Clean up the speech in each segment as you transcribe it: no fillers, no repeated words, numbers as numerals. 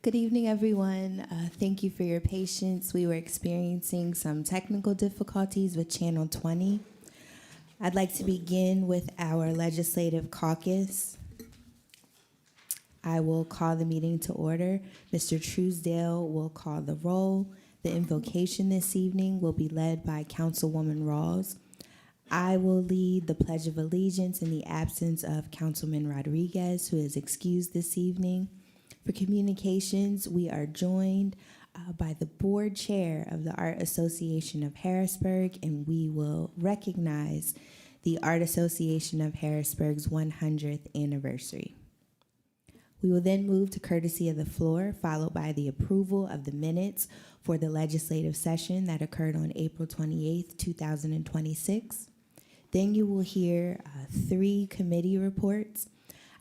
Good evening, everyone. Thank you for your patience. We were experiencing some technical difficulties with Channel 20. I'd like to begin with our legislative caucus. I will call the meeting to order. Mr. Truesdale will call the roll. The invocation this evening will be led by Councilwoman Rawls. I will lead the Pledge of Allegiance in the absence of Councilman Rodriguez, who is excused this evening. For communications, we are joined by the board chair of the Art Association of Harrisburg, and we will recognize the Art Association of Harrisburg's 100th anniversary. We will then move to courtesy of the floor, followed by the approval of the minutes for the legislative session that occurred on April 28th, 2026. Then you will hear 3 committee reports.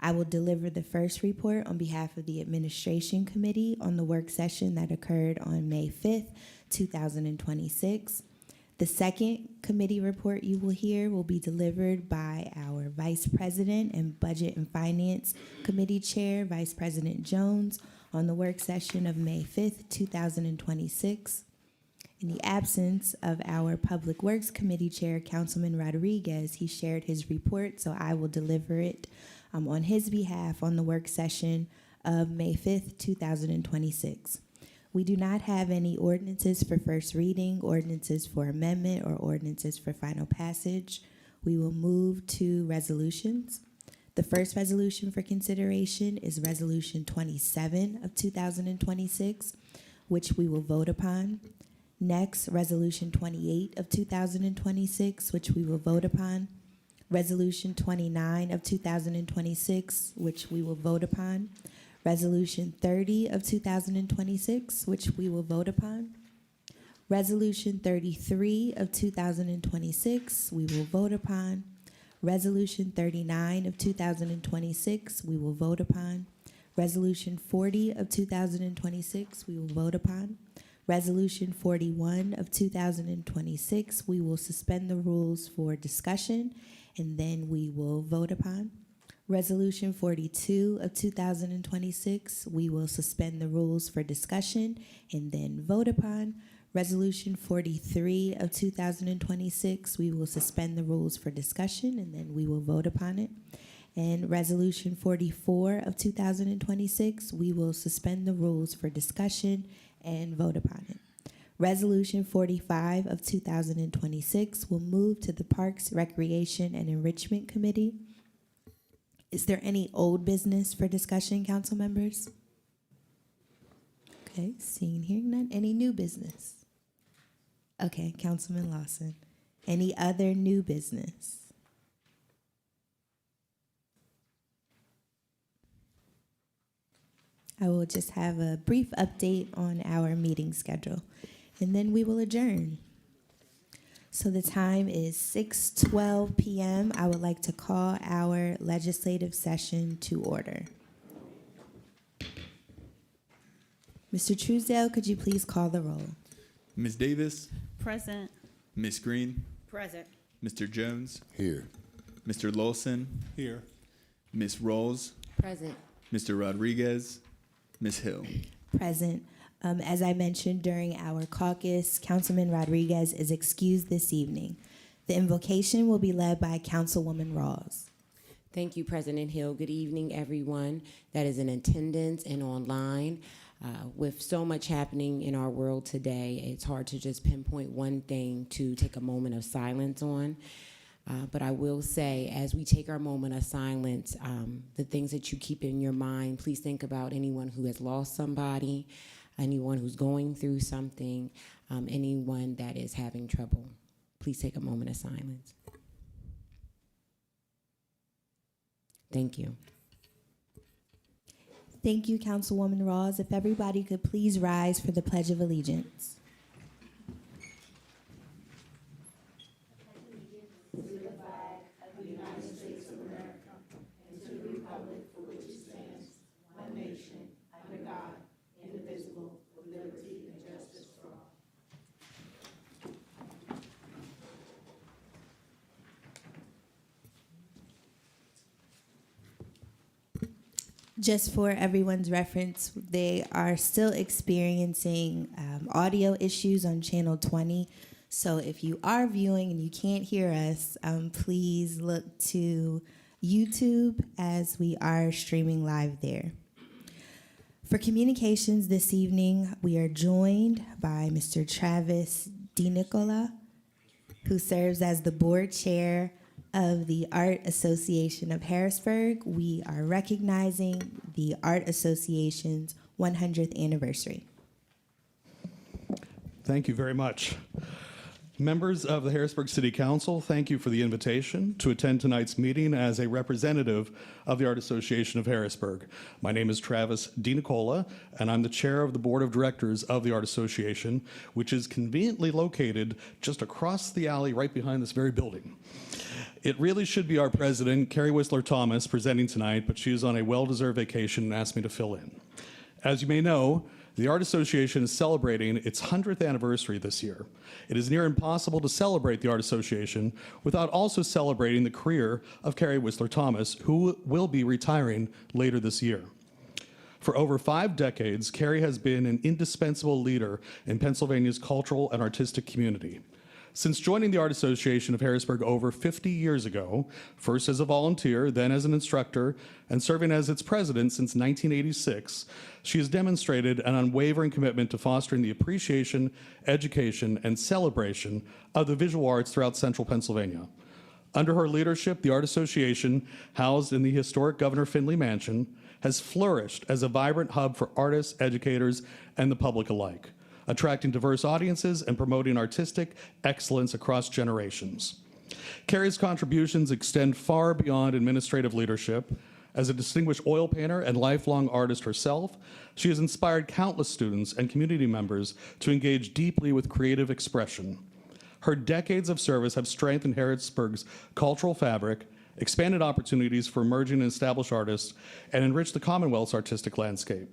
I will deliver the first report on behalf of the Administration Committee on the work session that occurred on May 5th, 2026. The second committee report you will hear will be delivered by our Vice President and Budget and Finance Committee Chair, Vice President Jones, on the work session of May 5th, 2026. In the absence of our Public Works Committee Chair, Councilman Rodriguez, he shared his report, so I will deliver it on his behalf on the work session of May 5th, 2026. We do not have any ordinances for first reading, ordinances for amendment, or ordinances for final passage. We will move to resolutions. The first resolution for consideration is Resolution 27 of 2026, which we will vote upon. Next, Resolution 28 of 2026, which we will vote upon. Resolution 29 of 2026, which we will vote upon. Resolution 30 of 2026, which we will vote upon. Resolution 33 of 2026, we will vote upon. Resolution 39 of 2026, we will vote upon. Resolution 40 of 2026, we will vote upon. Resolution 41 of 2026, we will suspend the rules for discussion, and then we will vote upon. Resolution 42 of 2026, we will suspend the rules for discussion and then vote upon. Resolution 43 of 2026, we will suspend the rules for discussion and then we will vote upon it. And Resolution 44 of 2026, we will suspend the rules for discussion and vote upon it. Resolution 45 of 2026 will move to the Parks, Recreation, and Enrichment Committee. Is there any old business for discussion, council members? Okay, seeing, hearing none. Any new business? Okay, Councilman Lawson. Any other new business? I will just have a brief update on our meeting schedule, and then we will adjourn. So the time is 6:12 p.m. I would like to call our legislative session to order. Mr. Truesdale, could you please call the roll? Ms. Davis? Present. Ms. Green? Present. Mr. Jones? Here. Mr. Lawson? Here. Ms. Rawls? Present. Mr. Rodriguez? Ms. Hill? Present. As I mentioned during our caucus, Councilman Rodriguez is excused this evening. The invocation will be led by Councilwoman Rawls. Thank you, President Hill. Good evening, everyone that is in attendance and online. With so much happening in our world today, it's hard to just pinpoint one thing to take a moment of silence on. But I will say, as we take our moment of silence, the things that you keep in your mind, please think about anyone who has lost somebody, anyone who's going through something, anyone that is having trouble. Please take a moment of silence. Thank you. Thank you, Councilwoman Rawls. If everybody could please rise for the Pledge of Allegiance. Just for everyone's reference, they are still experiencing audio issues on channel 20. So if you are viewing and you can't hear us, please look to YouTube as we are streaming live there. For communications this evening, we are joined by Mr. Travis DiNicola, who serves as the board chair of the Art Association of Harrisburg. We are recognizing the Art Association's 100th anniversary. Thank you very much. Members of the Harrisburg City Council, thank you for the invitation to attend tonight's meeting as a representative of the Art Association of Harrisburg. My name is Travis DiNicola, and I'm the chair of the board of directors of the Art Association, which is conveniently located just across the alley right behind this very building. It really should be our president, Carrie Whistler Thomas, presenting tonight, but she is on a well-deserved vacation and asked me to fill in. As you may know, the Art Association is celebrating its 100th anniversary this year. It is near impossible to celebrate the Art Association without also celebrating the career of Carrie Whistler Thomas, who will be retiring later this year. For over 5 decades, Carrie has been an indispensable leader in Pennsylvania's cultural and artistic community. Since joining the Art Association of Harrisburg over 50 years ago, first as a volunteer, then as an instructor, and serving as its president since 1986, she has demonstrated an unwavering commitment to fostering the appreciation, education, and celebration of the visual arts throughout central Pennsylvania. Under her leadership, the Art Association, housed in the historic Governor Finley Mansion, has flourished as a vibrant hub for artists, educators, and the public alike, attracting diverse audiences and promoting artistic excellence across generations. Carrie's contributions extend far beyond administrative leadership. As a distinguished oil painter and lifelong artist herself, she has inspired countless students and community members to engage deeply with creative expression. Her decades of service have strengthened Harrisburg's cultural fabric, expanded opportunities for emerging and established artists, and enriched the Commonwealth's artistic landscape.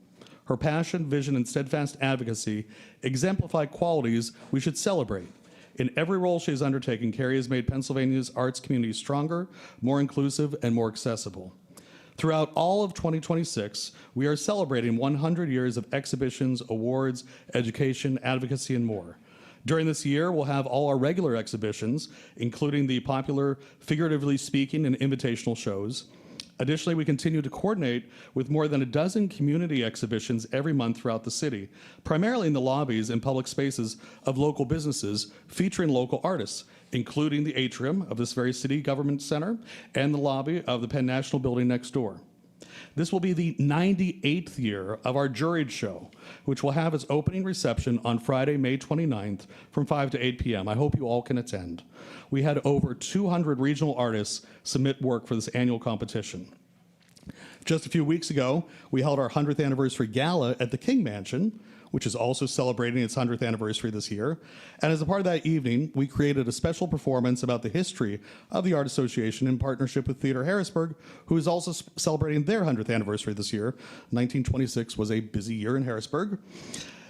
Her passion, vision, and steadfast advocacy exemplify qualities we should celebrate. In every role she has undertaken, Carrie has made Pennsylvania's arts community stronger, more inclusive, and more accessible. Throughout all of 2026, we are celebrating 100 years of exhibitions, awards, education, advocacy, and more. During this year, we'll have all our regular exhibitions, including the popular Figuratively Speaking and invitational shows. Additionally, we continue to coordinate with more than a dozen community exhibitions every month throughout the city, primarily in the lobbies and public spaces of local businesses featuring local artists, including the atrium of this very city government center and the lobby of the Penn National Building next door. This will be the 98th year of our juried show, which will have its opening reception on Friday, May 29th from 5 to 8 p.m. I hope you all can attend. We had over 200 regional artists submit work for this annual competition. Just a few weeks ago, we held our 100th anniversary gala at the King Mansion, which is also celebrating its 100th anniversary this year. And as a part of that evening, we created a special performance about the history of the Art Association in partnership with Theater Harrisburg, who is also celebrating their 100th anniversary this year. 1926 was a busy year in Harrisburg.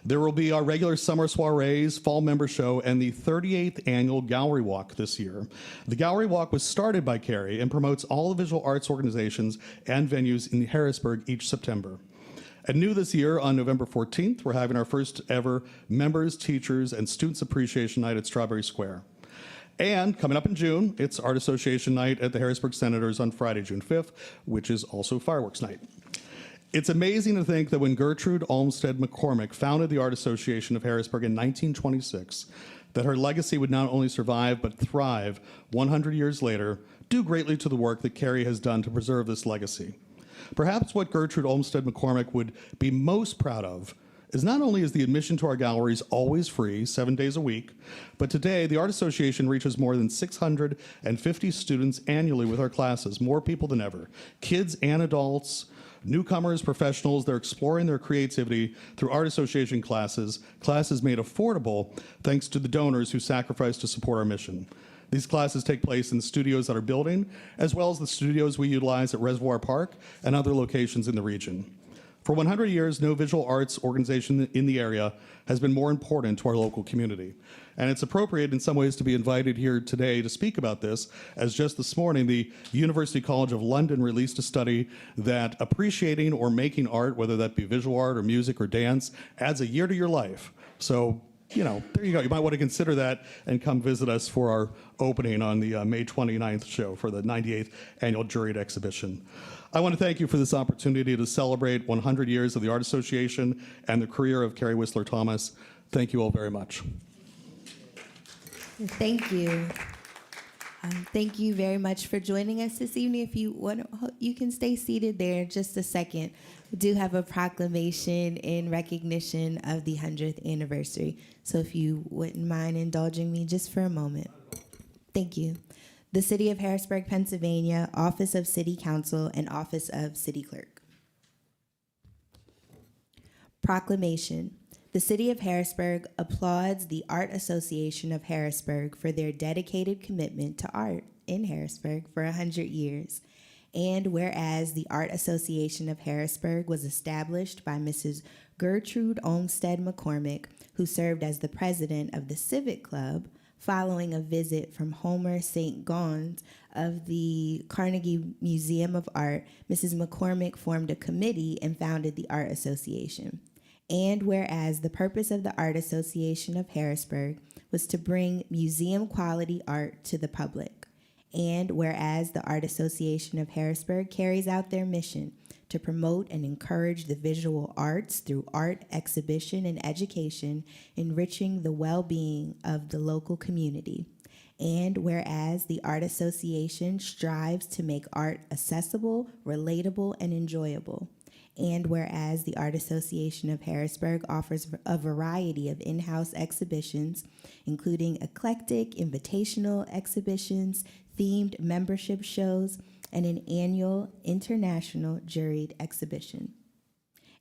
There will be our regular summer soirees, fall member show, and the 38th annual Gallery Walk this year. The Gallery Walk was started by Carrie and promotes all the visual arts organizations and venues in Harrisburg each September. And new this year, on November 14th, we're having our first ever Members, Teachers, and Students Appreciation Night at Strawberry Square. And coming up in June, it's Art Association Night at the Harrisburg Senators on Friday, June 5th, which is also fireworks night. It's amazing to think that when Gertrude Olmsted McCormick founded the Art Association of Harrisburg in 1926, that her legacy would not only survive but thrive 100 years later, due greatly to the work that Carrie has done to preserve this legacy. Perhaps what Gertrude Olmsted McCormick would be most proud of is not only is the admission to our galleries always free, 7 days a week, but today the Art Association reaches more than 650 students annually with our classes, more people than ever, kids and adults, newcomers, professionals. They're exploring their creativity through Art Association classes made affordable thanks to the donors who sacrifice to support our mission. These classes take place in studios that are building, as well as the studios we utilize at Reservoir Park and other locations in the region. For 100 years, no visual arts organization in the area has been more important to our local community. And it's appropriate in some ways to be invited here today to speak about this, as just this morning, the University College of London released a study that appreciating or making art, whether that be visual art or music or dance, adds a year to your life. So, there you go. You might want to consider that and come visit us for our opening on the May 29th show for the 98th Annual Juried Exhibition. I want to thank you for this opportunity to celebrate 100 years of the Art Association and the career of Carrie Whistler Thomas. Thank you all very much. Thank you. Thank you very much for joining us this evening. If you want, you can stay seated there just a second. We do have a proclamation in recognition of the 100th anniversary. So if you wouldn't mind indulging me just for a moment. Thank you. The City of Harrisburg, Pennsylvania, Office of City Council, and Office of City Clerk. Proclamation. The City of Harrisburg applauds the Art Association of Harrisburg for their dedicated commitment to art in Harrisburg for 100 years. And whereas the Art Association of Harrisburg was established by Mrs. Gertrude Olmsted McCormick, who served as the president of the Civic Club, following a visit from Homer St. Gons of the Carnegie Museum of Art, Mrs. McCormick formed a committee and founded the Art Association. And whereas the purpose of the Art Association of Harrisburg was to bring museum-quality art to the public. And whereas the Art Association of Harrisburg carries out their mission to promote and encourage the visual arts through art, exhibition, and education, enriching the well-being of the local community. And whereas the Art Association strives to make art accessible, relatable, and enjoyable. And whereas the Art Association of Harrisburg offers a variety of in-house exhibitions, including eclectic, invitational exhibitions, themed membership shows, and an annual international juried exhibition.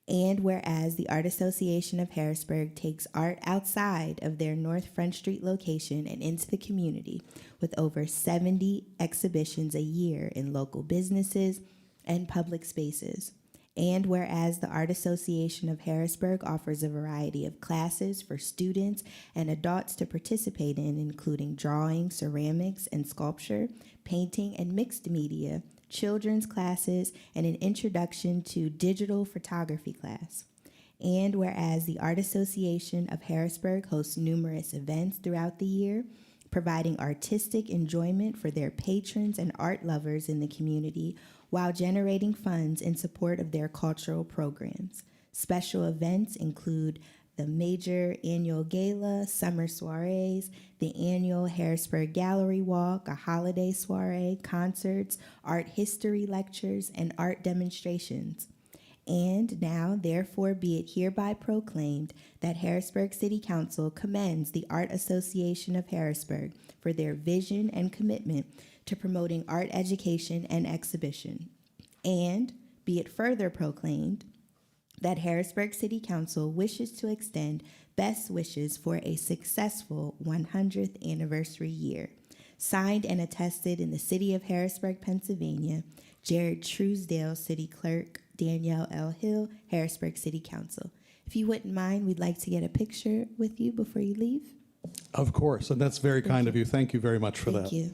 And whereas the Art Association of Harrisburg takes art outside of their North Front Street location and into the community with over 70 exhibitions a year in local businesses and public spaces. And whereas the Art Association of Harrisburg offers a variety of classes for students and adults to participate in, including drawing, ceramics, and sculpture, painting, and mixed media, children's classes, and an introduction to digital photography class. And whereas the Art Association of Harrisburg hosts numerous events throughout the year, providing artistic enjoyment for their patrons and art lovers in the community, while generating funds in support of their cultural programs. Special events include the major annual gala, summer soirees, the annual Harrisburg Gallery Walk, a holiday soiree, concerts, art history lectures, and art demonstrations. And now, therefore, be it hereby proclaimed that Harrisburg City Council commends the Art Association of Harrisburg for their vision and commitment to promoting art education and exhibition. And be it further proclaimed that Harrisburg City Council wishes to extend best wishes for a successful 100th anniversary year. Signed and attested in the city of Harrisburg, Pennsylvania, Jared Truesdale, City Clerk, Danielle L. Hill, Harrisburg City Council. If you wouldn't mind, we'd like to get a picture with you before you leave. Of course, and that's very kind of you. Thank you very much for that. Thank you.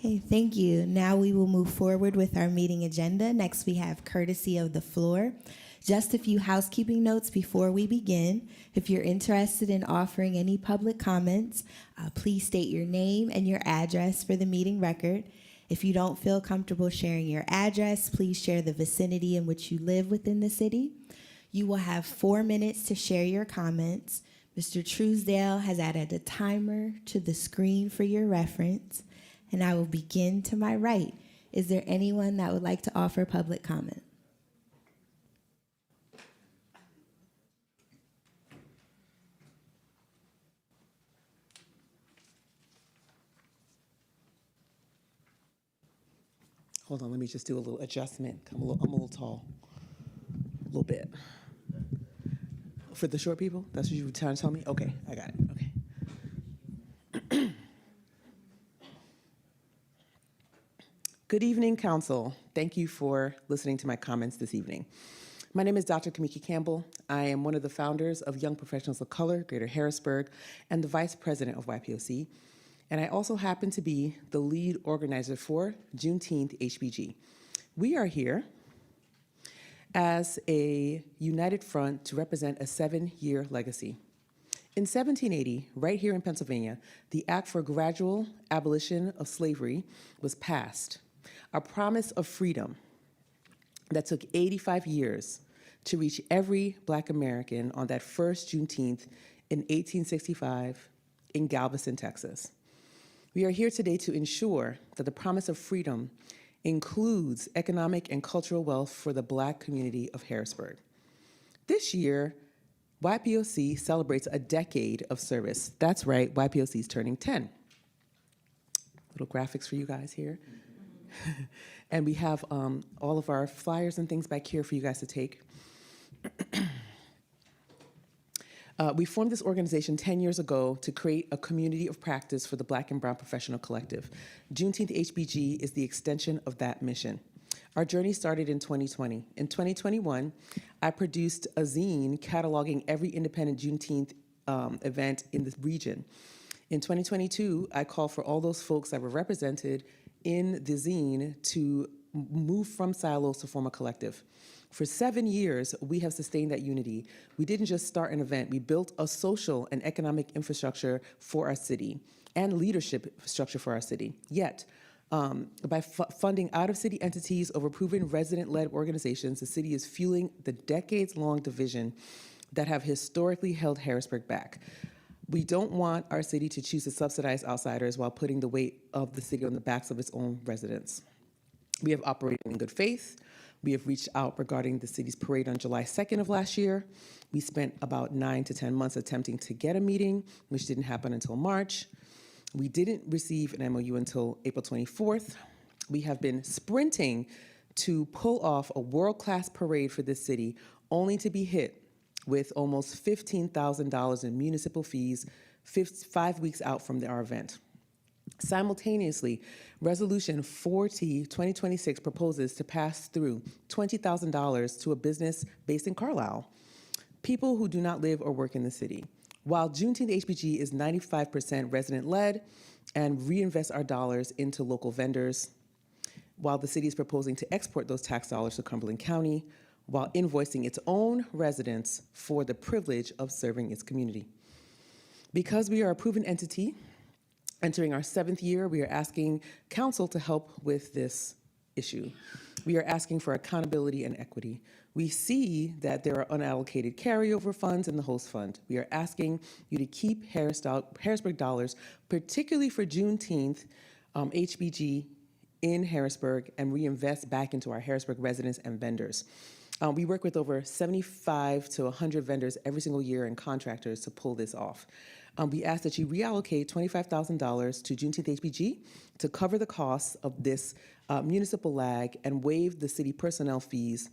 Okay, thank you. Now we will move forward with our meeting agenda. Next, we have courtesy of the floor. Just a few housekeeping notes before we begin. If you're interested in offering any public comments, please state your name and your address for the meeting record. If you don't feel comfortable sharing your address, please share the vicinity in which you live within the city. You will have 4 minutes to share your comments. Mr. Truesdale has added a timer to the screen for your reference. And I will begin to my right. Is there anyone that would like to offer public comment? Hold on, let me just do a little adjustment. I'm a little tall, a little bit. For the short people, that's what you were trying to tell me? Okay, I got it, okay. Good evening, Council. Thank you for listening to my comments this evening. My name is Dr. Kamiki Campbell. I am one of the founders of Young Professionals of Color, Greater Harrisburg, and the Vice President of YPOC. And I also happen to be the lead organizer for Juneteenth HBG. We are here as a united front to represent a 7-year legacy. In 1780, right here in Pennsylvania, the Act for Gradual Abolition of Slavery was passed, a promise of freedom that took 85 years to reach every Black American on that first Juneteenth in 1865 in Galveston, Texas. We are here today to ensure that the promise of freedom includes economic and cultural wealth for the Black community of Harrisburg. This year, YPOC celebrates a decade of service. That's right, YPOC is turning 10. Little graphics for you guys here. And we have all of our flyers and things back here for you guys to take. We formed this organization 10 years ago to create a community of practice for the Black and Brown Professional Collective. Juneteenth HBG is the extension of that mission. Our journey started in 2020. In 2021, I produced a zine cataloging every independent Juneteenth event in the region. In 2022, I called for all those folks that were represented in the zine to move from silos to form a collective. For 7 years, we have sustained that unity. We didn't just start an event, we built a social and economic infrastructure for our city and leadership structure for our city. Yet, by funding out-of-city entities over proven resident-led organizations, the city is fueling the decades-long division that have historically held Harrisburg back. We don't want our city to choose to subsidize outsiders while putting the weight of the city on the backs of its own residents. We have operated in good faith. We have reached out regarding the city's parade on July 2nd of last year. We spent about 9 to 10 months attempting to get a meeting, which didn't happen until March. We didn't receive an MOU until April 24th. We have been sprinting to pull off a world-class parade for this city, only to be hit with almost $15,000 in municipal fees 5 weeks out from our event. Simultaneously, Resolution 4T-2026 proposes to pass through $20,000 to a business based in Carlisle, people who do not live or work in the city. While Juneteenth HBG is 95% resident-led and reinvests our dollars into local vendors, while the city is proposing to export those tax dollars to Cumberland County, while invoicing its own residents for the privilege of serving its community. Because we are a proven entity, entering our 7th year, we are asking council to help with this issue. We are asking for accountability and equity. We see that there are unallocated carryover funds in the host fund. We are asking you to keep Harrisburg dollars, particularly for Juneteenth HBG in Harrisburg, and reinvest back into our Harrisburg residents and vendors. We work with over 75 to 100 vendors every single year and contractors to pull this off. We ask that you reallocate $25,000 to Juneteenth HBG to cover the costs of this municipal lag and waive the city personnel fees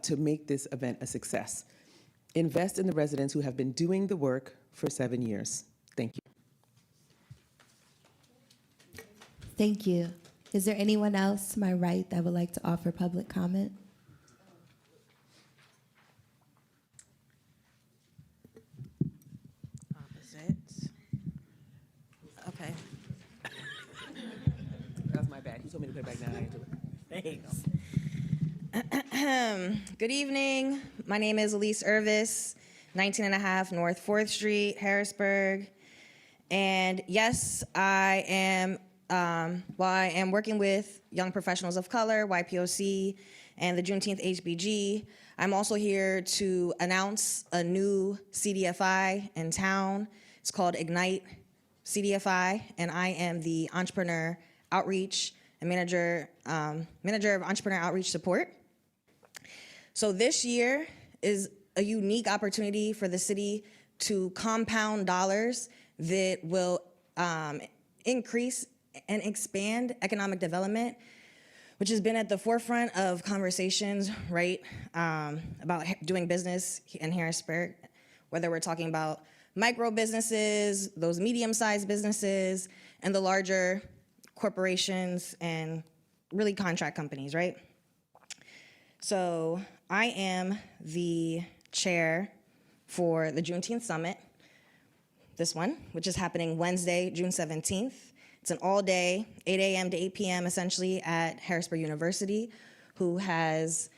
to make this event a success. Invest in the residents who have been doing the work for 7 years. Thank you. Thank you. Is there anyone else to my right that would like to offer public comment? Opposite. Okay. put it back down. I ain't do it. Thanks. Good evening. My name is Elise Irvis, 19 and a half North 4th Street, Harrisburg. And yes, I am working with young professionals of color, YPOC, and the Juneteenth HBG. I'm also here to announce a new CDFI in town. It's called Ignite CDFI, and I am the Entrepreneur Outreach and Manager of Entrepreneur Outreach Support. So this year is a unique opportunity for the city to compound dollars that will increase and expand economic development, which has been at the forefront of conversations, right, about doing business in Harrisburg, whether we're talking about micro businesses, those medium-sized businesses, and the larger corporations and really contract companies, right? So I am the chair for the Juneteenth Summit, this one, which is happening Wednesday, June 17th. It's an all-day, 8 a.m. to 8 p.m. essentially at Harrisburg University, who has,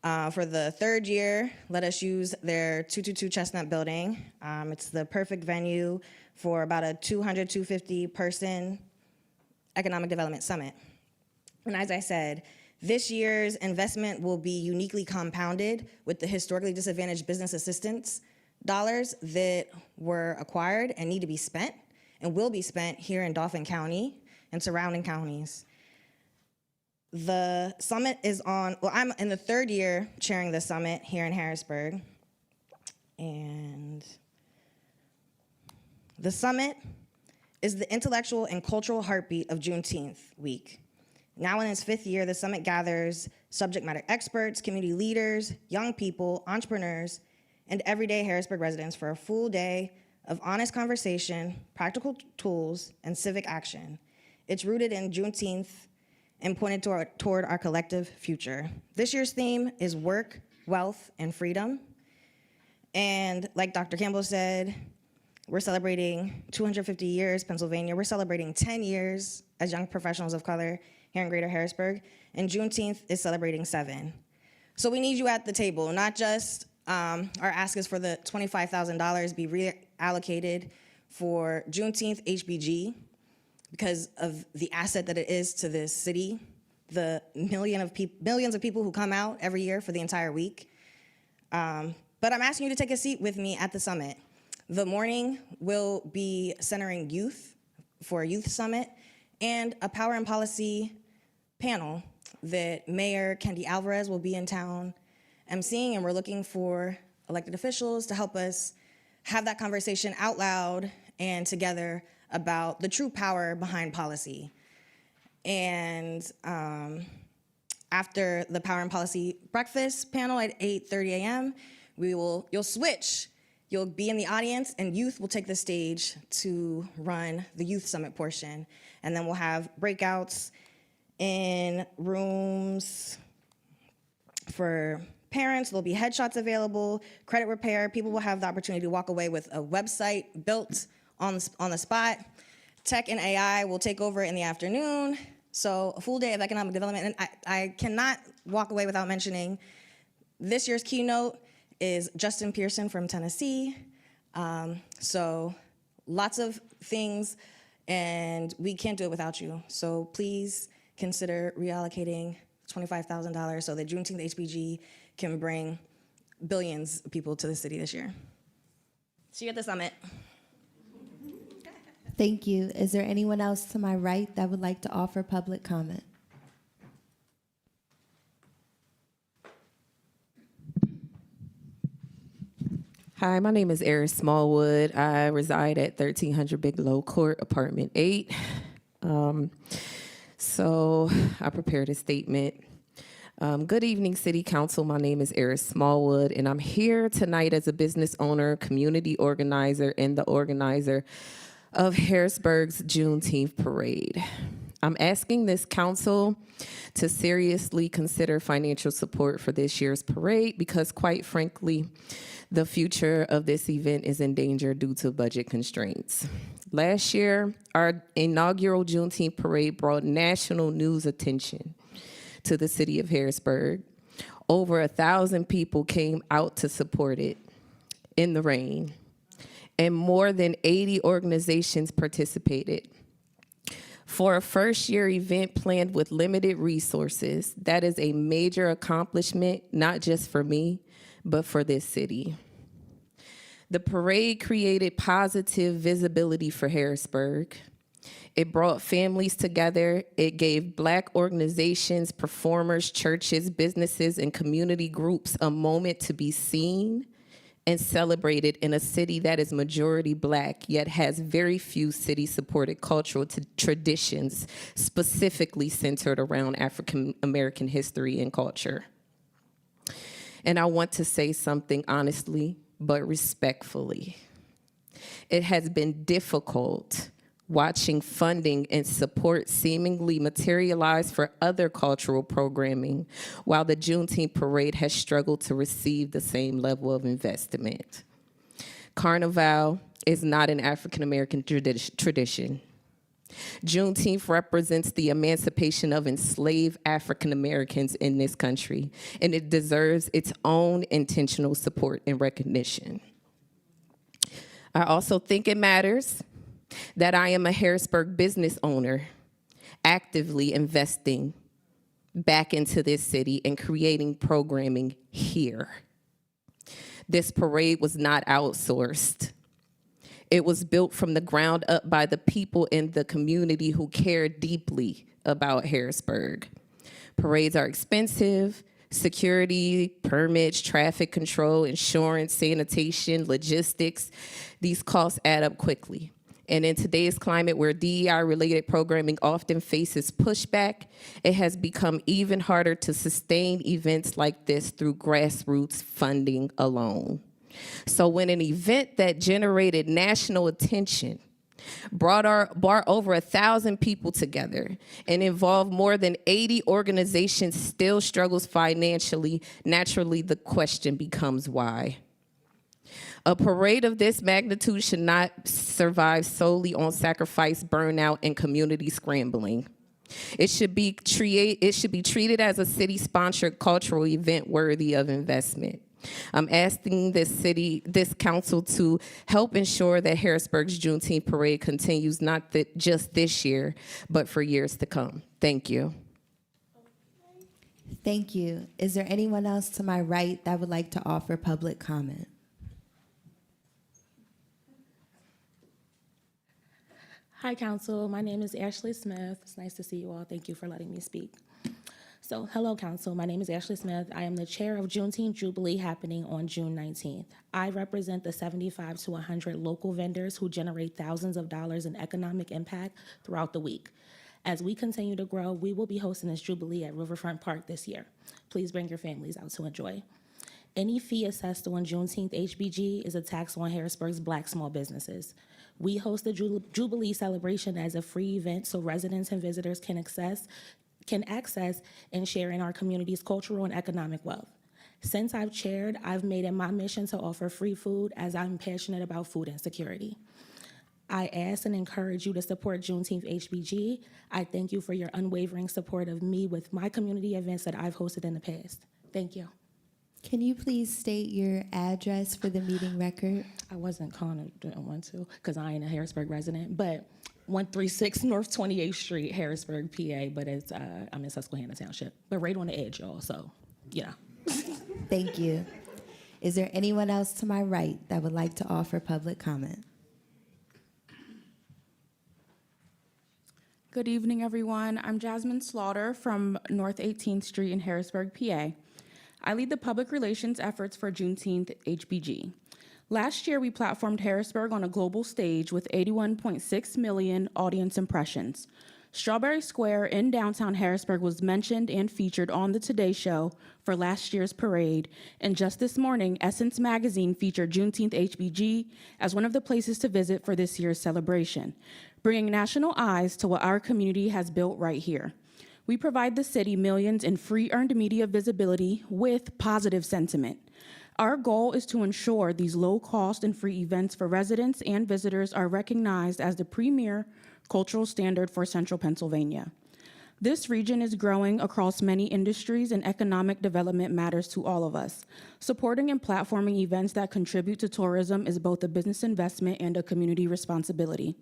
for the third year, let us use their 222 Chestnut building. It's the perfect venue for about a 250 person economic development summit. And as I said, this year's investment will be uniquely compounded with the historically disadvantaged business assistance dollars that were acquired and need to be spent and will be spent here in Dauphin County and surrounding counties. The summit is on, well, I'm in the third year chairing the summit here in Harrisburg. And the summit is the intellectual and cultural heartbeat of Juneteenth week. Now in its fifth year, the summit gathers subject matter experts, community leaders, young people, entrepreneurs, and everyday Harrisburg residents for a full day of honest conversation, practical tools, and civic action. It's rooted in Juneteenth and pointed toward our collective future. This year's theme is work, wealth, and freedom. And like Dr. Campbell said, we're celebrating 250 years, Pennsylvania. We're celebrating 10 years as young professionals of color here in Greater Harrisburg, and Juneteenth is celebrating 7. So we need you at the table, not just our ask is for the $25,000 be reallocated for Juneteenth HBG because of the asset that it is to this city, the millions of people who come out every year for the entire week. But I'm asking you to take a seat with me at the summit. The morning will be centering youth for a youth summit and a power and policy panel that Mayor Kendi Alvarez will be in town emceeing, and we're looking for elected officials to help us have that conversation out loud and together about the true power behind policy. And after the power and policy breakfast panel at 8:30 a.m., you'll switch. You'll be in the audience, and youth will take the stage to run the youth summit portion. And then we'll have breakouts in rooms for parents. There'll be headshots available, credit repair. People will have the opportunity to walk away with a website built on the spot. Tech and AI will take over in the afternoon. So a full day of economic development. And I cannot walk away without mentioning this year's keynote is Justin Pearson from Tennessee. So lots of things, and we can't do it without you. So please consider reallocating $25,000 so that Juneteenth HBG can bring billions of people to the city this year. See you at the summit. Thank you. Is there anyone else to my right that would like to offer public comment? Hi, my name is Eris Smallwood. I reside at 1300 Bigelow Court, Apartment 8. So I prepared a statement. Good evening, City Council. My name is Eris Smallwood, and I'm here tonight as a business owner, community organizer, and the organizer of Harrisburg's Juneteenth Parade. I'm asking this council to seriously consider financial support for this year's parade because, quite frankly, the future of this event is in danger due to budget constraints. Last year, our inaugural Juneteenth parade brought national news attention to the city of Harrisburg. Over 1,000 people came out to support it in the rain, and more than 80 organizations participated. For a first-year event planned with limited resources, that is a major accomplishment, not just for me, but for this city. The parade created positive visibility for Harrisburg. It brought families together. It gave Black organizations, performers, churches, businesses, and community groups a moment to be seen and celebrated in a city that is majority Black, yet has very few city-supported cultural traditions specifically centered around African American history and culture. And I want to say something honestly, but respectfully. It has been difficult watching funding and support seemingly materialize for other cultural programming, while the Juneteenth parade has struggled to receive the same level of investment. Carnival is not an African American tradition. Juneteenth represents the emancipation of enslaved African Americans in this country, and it deserves its own intentional support and recognition. I also think it matters that I am a Harrisburg business owner, actively investing back into this city and creating programming here. This parade was not outsourced. It was built from the ground up by the people in the community who care deeply about Harrisburg. Parades are expensive. Security, permits, traffic control, insurance, sanitation, logistics, these costs add up quickly. And in today's climate where DEI-related programming often faces pushback, it has become even harder to sustain events like this through grassroots funding alone. So when an event that generated national attention brought over 1,000 people together and involved more than 80 organizations still struggles financially, naturally the question becomes why. A parade of this magnitude should not survive solely on sacrifice, burnout, and community scrambling. It should be treated as a city-sponsored cultural event worthy of investment. I'm asking this council to help ensure that Harrisburg's Juneteenth parade continues not just this year, but for years to come. Thank you. Thank you. Is there anyone else to my right that would like to offer public comment? Hi, Council. My name is Ashley Smith. It's nice to see you all. Thank you for letting me speak. So, hello, Council. My name is Ashley Smith. I am the chair of Juneteenth Jubilee happening on June 19th. I represent the 75 to 100 local vendors who generate thousands of dollars in economic impact throughout the week. As we continue to grow, we will be hosting this Jubilee at Riverfront Park this year. Please bring your families out to enjoy. Any fee assessed on Juneteenth HBG is a tax on Harrisburg's Black small businesses. We host the Jubilee celebration as a free event so residents and visitors can access and share in our community's cultural and economic wealth. Since I've chaired, I've made it my mission to offer free food as I'm passionate about food insecurity. I ask and encourage you to support Juneteenth HBG. I thank you for your unwavering support of me with my community events that I've hosted in the past. Thank you. Can you please state your address for the meeting record? I wasn't didn't want to, because I ain't a Harrisburg resident, but 136 North 28th Street, Harrisburg, PA, but it's I'm in Susquehanna Township, but right on the edge, y'all, so, yeah. Thank you. Is there anyone else to my right that would like to offer public comment? Good evening, everyone. I'm Jasmine Slaughter from North 18th Street in Harrisburg, PA. I lead the public relations efforts for Juneteenth HBG. Last year, we platformed Harrisburg on a global stage with 81.6 million audience impressions. Strawberry Square in downtown Harrisburg was mentioned and featured on the Today Show for last year's parade, and just this morning, Essence Magazine featured Juneteenth HBG as one of the places to visit for this year's celebration, bringing national eyes to what our community has built right here. We provide the city millions in free earned media visibility with positive sentiment. Our goal is to ensure these low-cost and free events for residents and visitors are recognized as the premier cultural standard for Central Pennsylvania. This region is growing across many industries, and economic development matters to all of us. Supporting and platforming events that contribute to tourism is both a business investment and a community responsibility,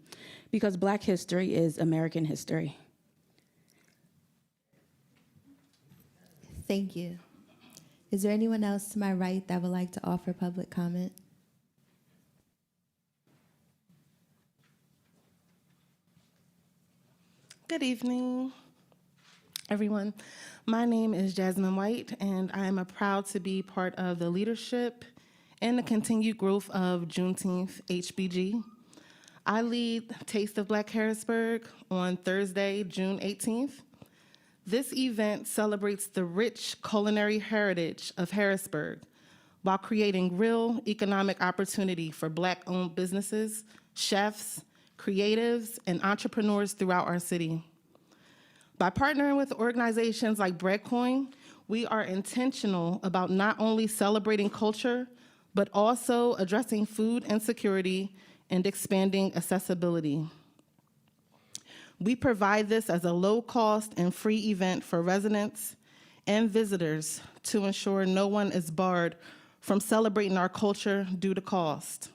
because Black history is American history. Thank you. Is there anyone else to my right that would like to offer public comment? Good evening, everyone. My name is Jasmine White, and I am proud to be part of the leadership and the continued growth of Juneteenth HBG. I lead Taste of Black Harrisburg on Thursday, June 18th. This event celebrates the rich culinary heritage of Harrisburg while creating real economic opportunity for Black-owned businesses, chefs, creatives, and entrepreneurs throughout our city. By partnering with organizations like Breadcoin, we are intentional about not only celebrating culture, but also addressing food insecurity and expanding accessibility. We provide this as a low-cost and free event for residents and visitors to ensure no one is barred from celebrating our culture due to cost.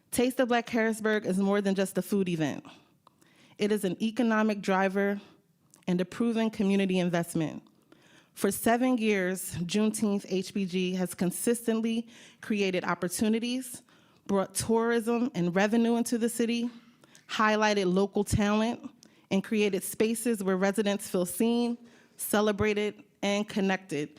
Taste of Black Harrisburg is more than just a food event. It is an economic driver and a proven community investment. For 7 years, Juneteenth HBG has consistently created opportunities, brought tourism and revenue into the city, highlighted local talent, and created spaces where residents feel seen, celebrated, and connected.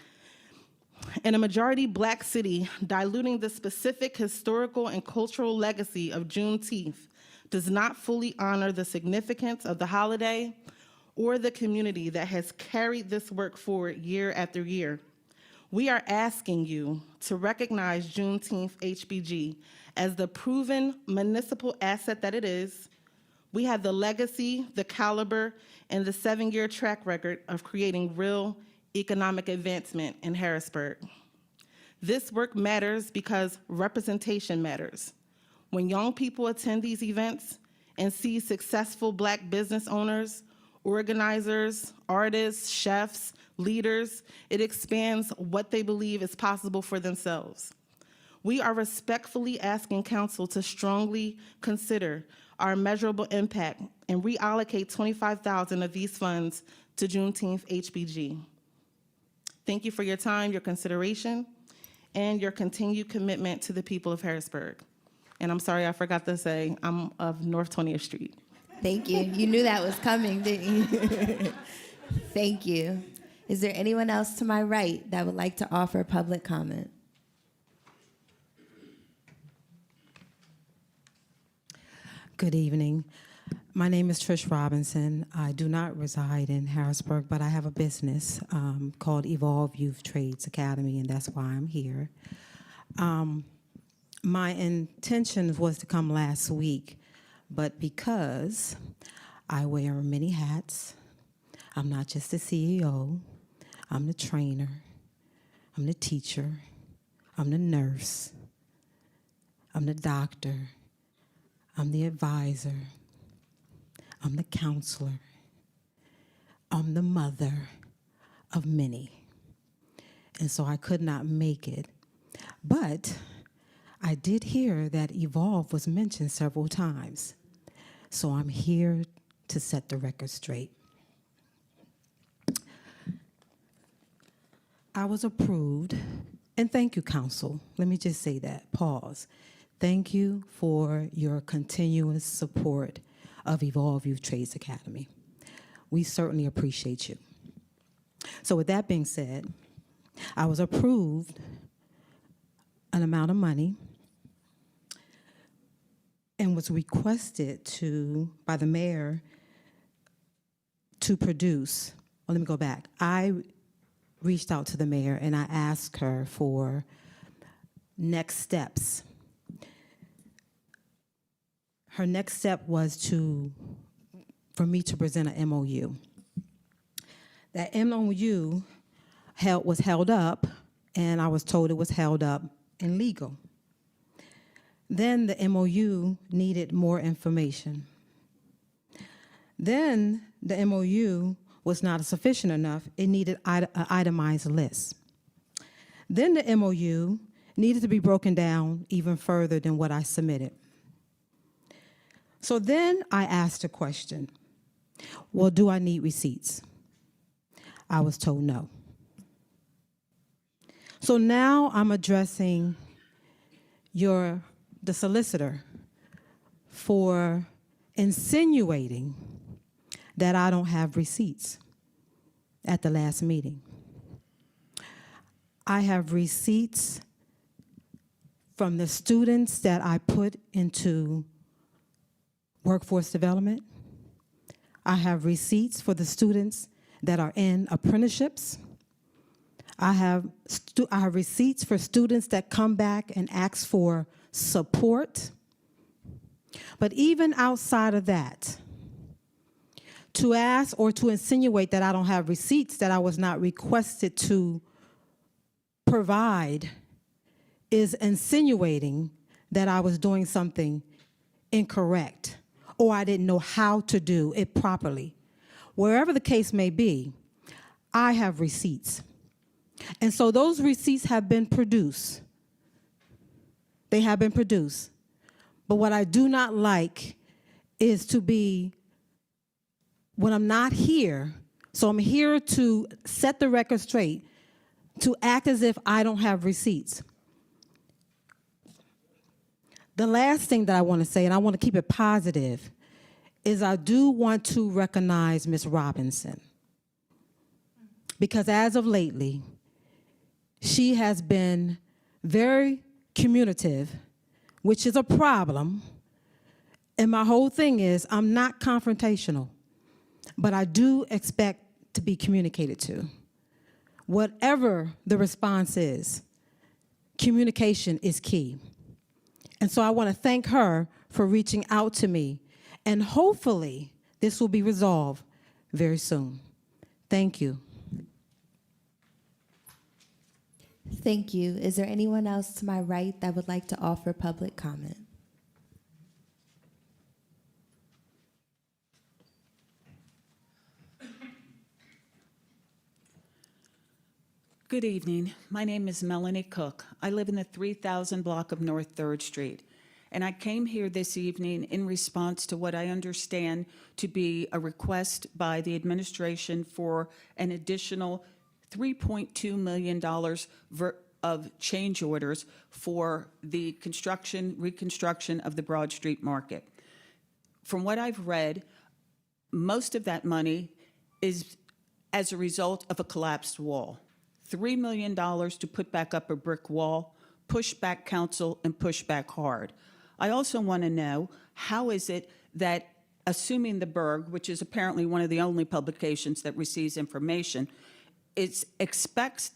In a majority Black city, diluting the specific historical and cultural legacy of Juneteenth does not fully honor the significance of the holiday or the community that has carried this work forward year after year. We are asking you to recognize Juneteenth HBG as the proven municipal asset that it is. We have the legacy, the caliber, and the 7-year track record of creating real economic advancement in Harrisburg. This work matters because representation matters. When young people attend these events and see successful Black business owners, organizers, artists, chefs, leaders, it expands what they believe is possible for themselves. We are respectfully asking Council to strongly consider our measurable impact and reallocate $25,000 of these funds to Juneteenth HBG. Thank you for your time, your consideration, and your continued commitment to the people of Harrisburg. And I'm sorry I forgot to say, I'm of North 20th Street. Thank you. You knew that was coming, didn't you? Thank you. Is there anyone else to my right that would like to offer public comment? Good evening. My name is Trish Robinson. I do not reside in Harrisburg, but I have a business called Evolve Youth Trades Academy, and that's why I'm here. My intention was to come last week, but because I wear many hats, I'm not just the CEO, I'm the trainer, I'm the teacher, I'm the nurse, I'm the doctor, I'm the advisor, I'm the counselor, I'm the mother of many. And so I could not make it. But I did hear that Evolve was mentioned several times. So I'm here to set the record straight. I was approved, and thank you, Council. Let me just say that, pause. Thank you for your continuous support of Evolve Youth Trades Academy. We certainly appreciate you. So with that being said, I was approved an amount of money and was requested to, by the mayor, to produce, well, let me go back. I reached out to the mayor and I asked her for next steps. Her next step was for me to present an MOU. That MOU was held up, and I was told it was held up in legal. Then the MOU needed more information. Then the MOU was not sufficient enough. It needed an itemized list. Then the MOU needed to be broken down even further than what I submitted. So then I asked a question. Well, do I need receipts? I was told no. So now I'm addressing the solicitor for insinuating that I don't have receipts at the last meeting. I have receipts from the students that I put into workforce development. I have receipts for the students that are in apprenticeships. I have receipts for students that come back and ask for support. But even outside of that, to ask or to insinuate that I don't have receipts that I was not requested to provide is insinuating that I was doing something incorrect or I didn't know how to do it properly. Wherever the case may be, I have receipts. And so those receipts have been produced. They have been produced. But what I do not like is to be, when I'm not here, so I'm here to set the record straight, to act as if I don't have receipts. The last thing that I want to say, and I want to keep it positive, is I do want to recognize Ms. Robinson. Because as of lately, she has been very communicative, which is a problem. And my whole thing is I'm not confrontational, but I do expect to be communicated to. Whatever the response is, communication is key. And so I want to thank her for reaching out to me. And hopefully this will be resolved very soon. Thank you. Thank you. Is there anyone else to my right that would like to offer public comment? Good evening. My name is Melanie Cook. I live in the 3000 block of North 3rd Street. And I came here this evening in response to what I understand to be a request by the administration for an additional $3.2 million of change orders for the reconstruction of the Broad Street Market. From what I've read, most of that money is as a result of a collapsed wall. $3 million to put back up a brick wall, push back council, and push back hard. I also want to know, how is it that, assuming the Berg, which is apparently one of the only publications that receives information, the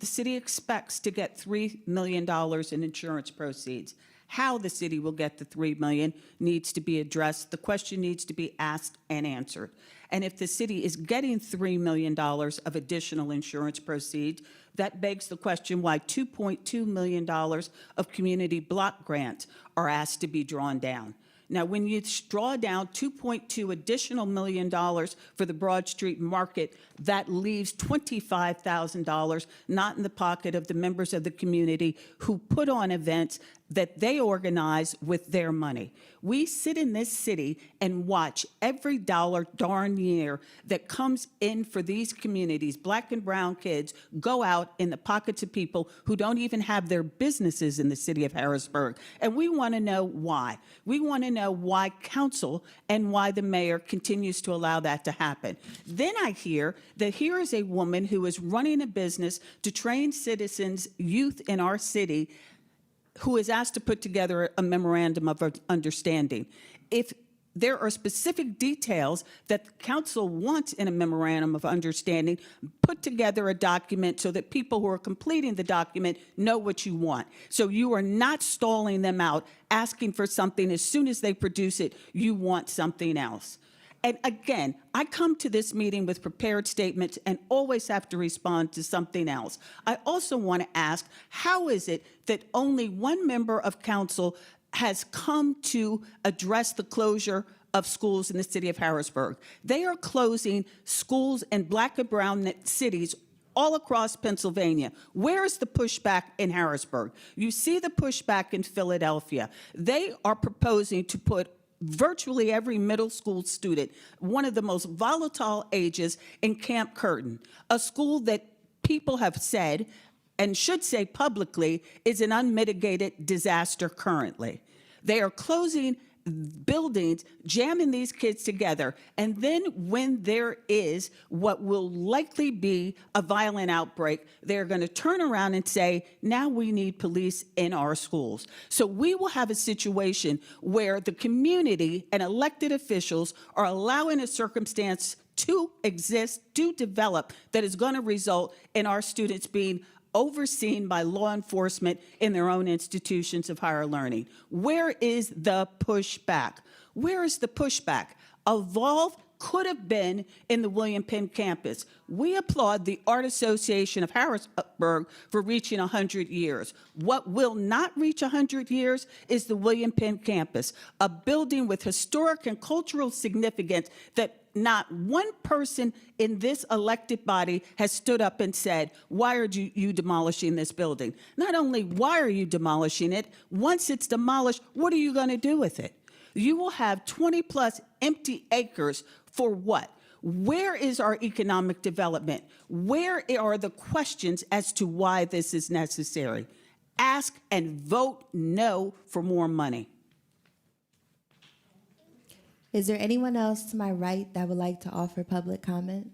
city expects to get $3 million in insurance proceeds. How the city will get the $3 million needs to be addressed. The question needs to be asked and answered. And if the city is getting $3 million of additional insurance proceeds, that begs the question why $2.2 million of community block grants are asked to be drawn down. Now, when you draw down $2.2 additional million for the Broad Street Market, that leaves $25,000 not in the pocket of the members of the community who put on events that they organize with their money. We sit in this city and watch every dollar darn year that comes in for these communities, black and brown kids, go out in the pockets of people who don't even have their businesses in the city of Harrisburg. And we want to know why. We want to know why council and why the mayor continues to allow that to happen. Then I hear that here is a woman who is running a business to train citizens, youth in our city, who is asked to put together a memorandum of understanding. If there are specific details that the council wants in a memorandum of understanding. Put together a document so that people who are completing the document know what you want. So you are not stalling them out, asking for something. As soon as they produce it, you want something else. And again, I come to this meeting with prepared statements and always have to respond to something else. I also want to ask, how is it that only one member of council has come to address the closure of schools in the city of Harrisburg? They are closing schools in Black and brown cities all across Pennsylvania. Where is the pushback in Harrisburg? You see the pushback in Philadelphia. They are proposing to put virtually every middle school student, one of the most volatile ages, in Camp Curtin, a school that people have said, and should say publicly, is an unmitigated disaster currently. They are closing buildings, jamming these kids together, and then when there is what will likely be a violent outbreak, they're going to turn around and say, now we need police in our schools. So we will have a situation where the community and elected officials are allowing a circumstance to exist, to develop, that is going to result in our students being overseen by law enforcement in their own institutions of higher learning. Where is the pushback? Where is the pushback? Evolve could have been in the William Penn campus. We applaud the Art Association of Harrisburg for reaching 100 years. What will not reach 100 years is the William Penn campus, a building with historic and cultural significance that not one person in this elected body has stood up and said, why are you demolishing this building? Not only why are you demolishing it, once it's demolished, what are you going to do with it? You will have 20+ empty acres for what? Where is our economic development? Where are the questions as to why this is necessary? Ask and vote no for more money. Is there anyone else to my right that would like to offer public comment?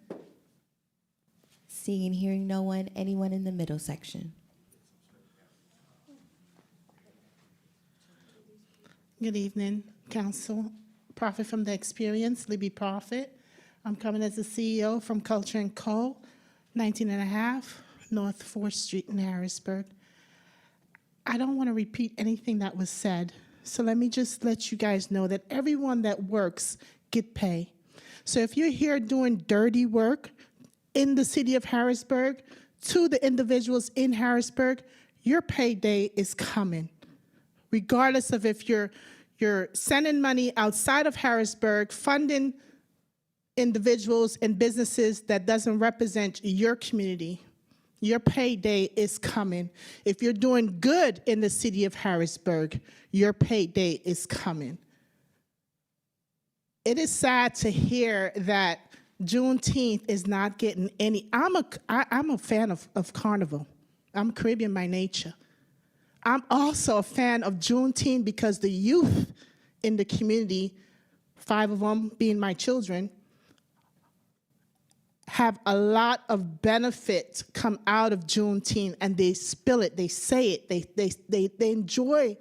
Seeing and hearing no one, anyone in the middle section? Good evening, Council. Profit from the Experience, Libby Profit. I'm coming as the CEO from Culture & Co., 19.5 North 4th Street in Harrisburg. I don't want to repeat anything that was said, so let me just let you guys know that everyone that works get pay. So if you're here doing dirty work in the city of Harrisburg, to the individuals in Harrisburg, your payday is coming. Regardless of if you're sending money outside of Harrisburg, funding individuals and businesses that doesn't represent your community, your payday is coming. If you're doing good in the city of Harrisburg, your payday is coming. It is sad to hear that Juneteenth is not getting any. I'm a fan of Carnival. I'm Caribbean by nature. I'm also a fan of Juneteenth because the youth in the community, 5 of them being my children, have a lot of benefits come out of Juneteenth, and they spill it, they say it, they enjoy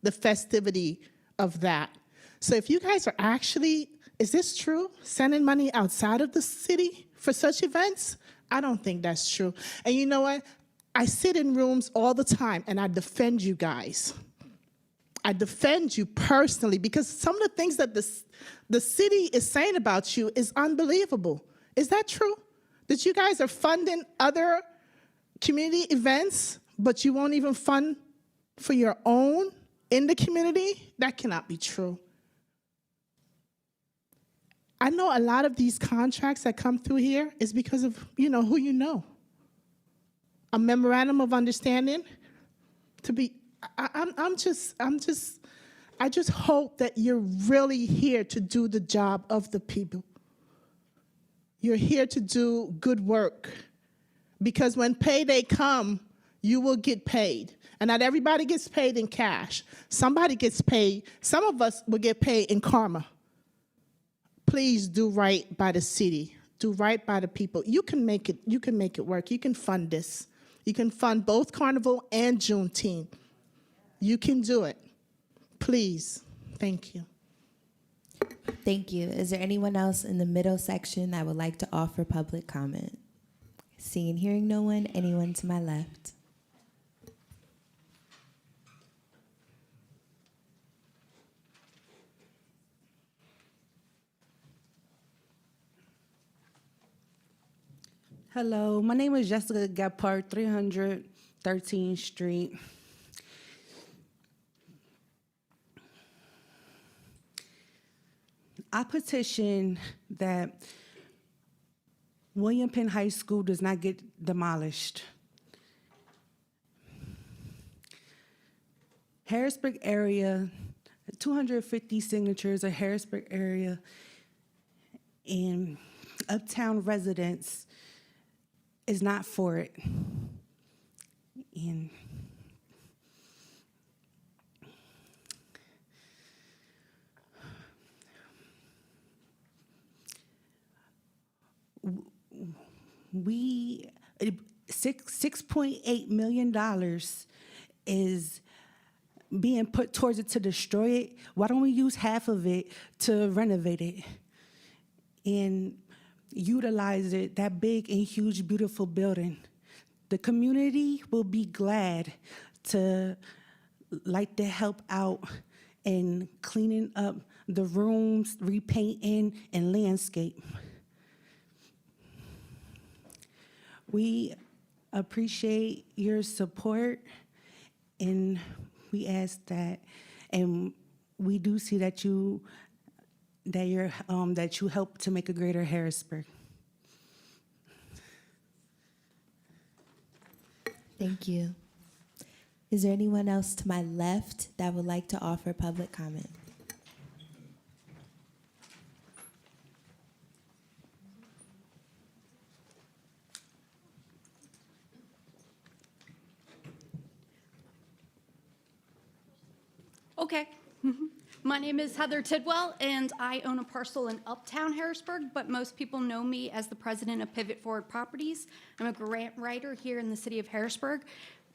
the festivity of that. So if you guys are actually, is this true, sending money outside of the city for such events? I don't think that's true. And you know what? I sit in rooms all the time and I defend you guys. I defend you personally because some of the things that the city is saying about you is unbelievable. Is that true? That you guys are funding other community events, but you won't even fund for your own in the community? That cannot be true. I know a lot of these contracts that come through here is because of, who you know. A memorandum of understanding to be, I just hope that you're really here to do the job of the people. You're here to do good work, because when payday come, you will get paid. And not everybody gets paid in cash. Somebody gets paid. Some of us will get paid in karma. Please do right by the city. Do right by the people. You can make it. You can make it work. You can fund this. You can fund both Carnival and Juneteenth. You can do it. Please. Thank you. Thank you. Is there anyone else in the middle section that would like to offer public comment? Seeing and hearing no one, anyone to my left? Hello, my name is Jessica Gephardt, 313th Street. I petition that William Penn High School does not get demolished. Harrisburg area, 250 signatures of Harrisburg area and uptown residents is not for it. And we $6.8 million is being put towards it to destroy it. Why don't we use half of it to renovate it and utilize it, that big and huge, beautiful building? The community will be glad to like to help out in cleaning up the rooms, repainting, and landscape. We appreciate your support, and we ask that, and we do see that you help to make a greater Harrisburg. Thank you. Is there anyone else to my left that would like to offer public comment? Okay. My name is Heather Tidwell, and I own a parcel in Uptown Harrisburg, but most people know me as the president of Pivot Forward Properties. I'm a grant writer here in the city of Harrisburg.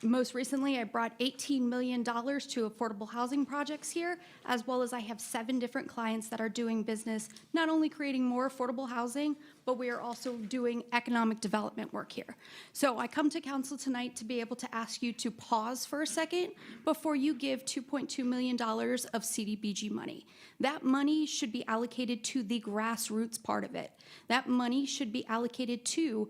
Most recently, I brought $18 million to affordable housing projects here, as well as I have 7 different clients that are doing business, not only creating more affordable housing, but we are also doing economic development work here. So I come to council tonight to be able to ask you to pause for a second before you give $2.2 million of CDBG money. That money should be allocated to the grassroots part of it. That money should be allocated to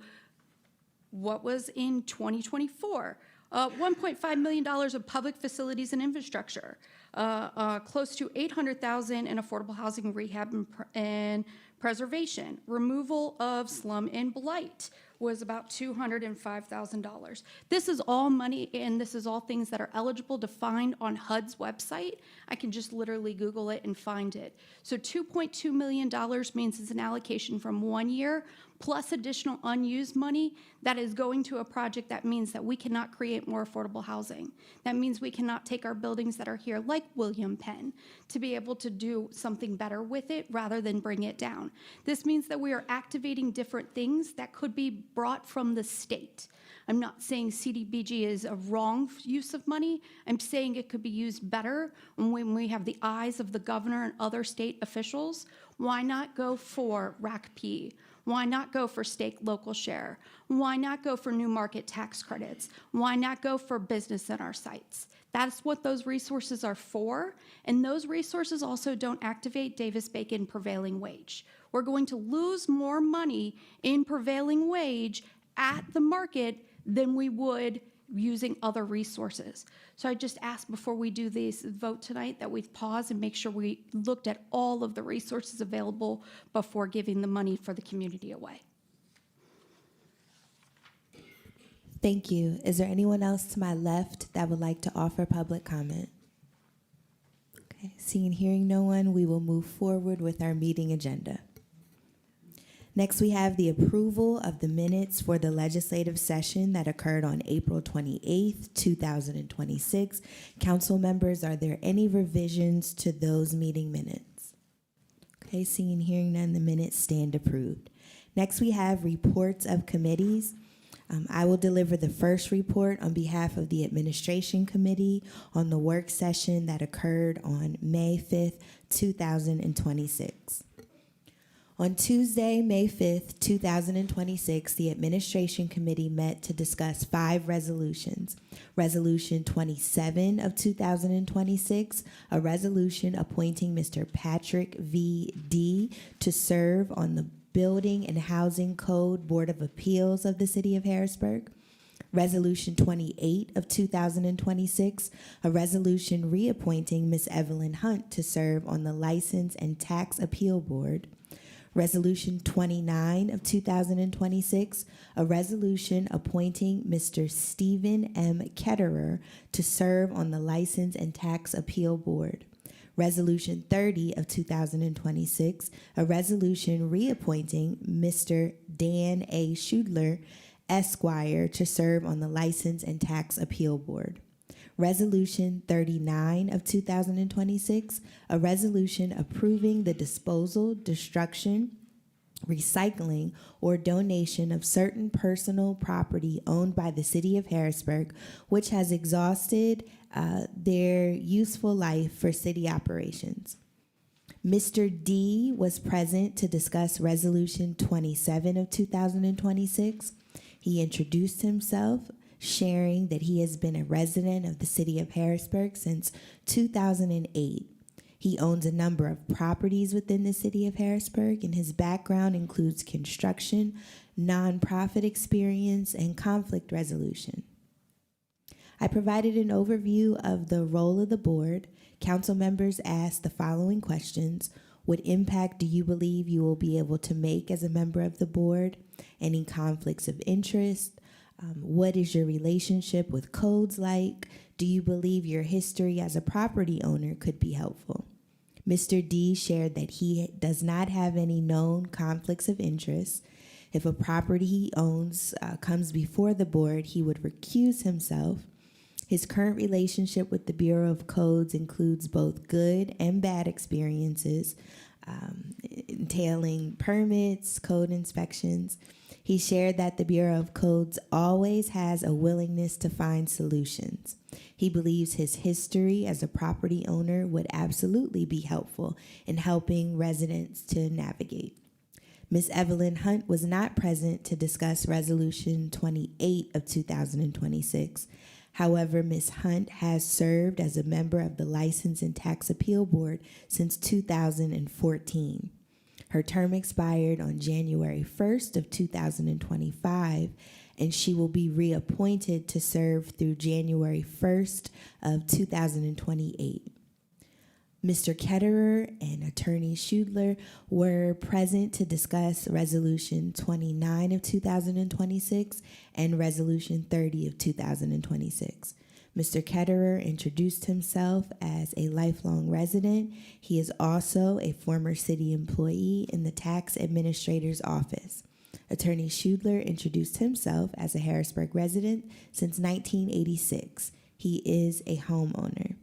what was in 2024. $1.5 million of public facilities and infrastructure, close to $800,000 in affordable housing rehab and preservation. Removal of slum and blight was about $205,000. This is all money, and this is all things that are eligible to find on HUD's website. I can just literally Google it and find it. So $2.2 million means it's an allocation from 1 year plus additional unused money that is going to a project that means that we cannot create more affordable housing. That means we cannot take our buildings that are here, like William Penn, to be able to do something better with it rather than bring it down. This means that we are activating different things that could be brought from the state. I'm not saying CDBG is a wrong use of money. I'm saying it could be used better when we have the eyes of the governor and other state officials. Why not go for RACP? Why not go for state local share? Why not go for new market tax credits? Why not go for business in our sites? That's what those resources are for. And those resources also don't activate Davis-Bacon prevailing wage. We're going to lose more money in prevailing wage at the market than we would using other resources. So I just ask before we do this vote tonight that we pause and make sure we looked at all of the resources available before giving the money for the community away. Thank you. Is there anyone else to my left that would like to offer public comment? Okay, seeing and hearing no one, we will move forward with our meeting agenda. Next, we have the approval of the minutes for the legislative session that occurred on April 28th, 2026. Council members, are there any revisions to those meeting minutes? Okay, seeing and hearing none, the minutes stand approved. Next, we have reports of committees. I will deliver the first report on behalf of the Administration Committee on the work session that occurred on May 5th, 2026. On Tuesday, May 5th, 2026, the Administration Committee met to discuss 5 resolutions. Resolution 27 of 2026, a resolution appointing Mr. Patrick V. D. to serve on the Building and Housing Code Board of Appeals of the City of Harrisburg. Resolution 28 of 2026, a resolution reappointing Ms. Evelyn Hunt to serve on the License and Tax Appeal Board. Resolution 29 of 2026, a resolution appointing Mr. Stephen M. Ketterer to serve on the License and Tax Appeal Board. Resolution 30 of 2026, a resolution reappointing Mr. Dan A. Schudler, Esquire, to serve on the License and Tax Appeal Board. Resolution 39 of 2026, a resolution approving the disposal, destruction, recycling, or donation of certain personal property owned by the City of Harrisburg, which has exhausted their useful life for city operations. Mr. D was present to discuss Resolution 27 of 2026. He introduced himself, sharing that he has been a resident of the City of Harrisburg since 2008. He owns a number of properties within the City of Harrisburg, and his background includes construction, nonprofit experience, and conflict resolution. I provided an overview of the role of the board. Council members asked the following questions. What impact do you believe you will be able to make as a member of the board? Any conflicts of interest? What is your relationship with codes like? Do you believe your history as a property owner could be helpful? Mr. D shared that he does not have any known conflicts of interest. If a property he owns comes before the board, he would recuse himself. His current relationship with the Bureau of Codes includes both good and bad experiences, entailing permits, code inspections. He shared that the Bureau of Codes always has a willingness to find solutions. He believes his history as a property owner would absolutely be helpful in helping residents to navigate. Ms. Evelyn Hunt was not present to discuss Resolution 28 of 2026. However, Ms. Hunt has served as a member of the License and Tax Appeal Board since 2014. Her term expired on January 1st of 2025, and she will be reappointed to serve through January 1st of 2028. Mr. Ketterer and Attorney Schudler were present to discuss Resolution 29 of 2026 and Resolution 30 of 2026. Mr. Ketterer introduced himself as a lifelong resident. He is also a former city employee in the tax administrator's office. Attorney Schudler introduced himself as a Harrisburg resident since 1986. He is a homeowner.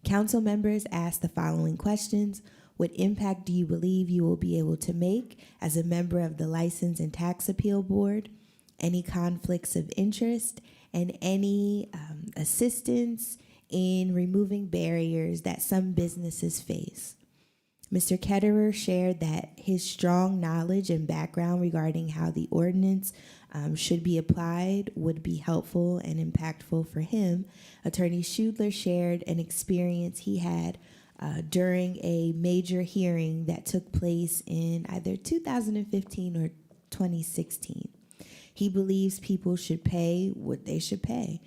Council members asked the following questions. What impact do you believe you will be able to make as a member of the License and Tax Appeal Board? Any conflicts of interest and any assistance in removing barriers that some businesses face? Mr. Ketterer shared that his strong knowledge and background regarding how the ordinance should be applied would be helpful and impactful for him. Attorney Schudler shared an experience he had during a major hearing that took place in either 2015 or 2016. He believes people should pay what they should pay.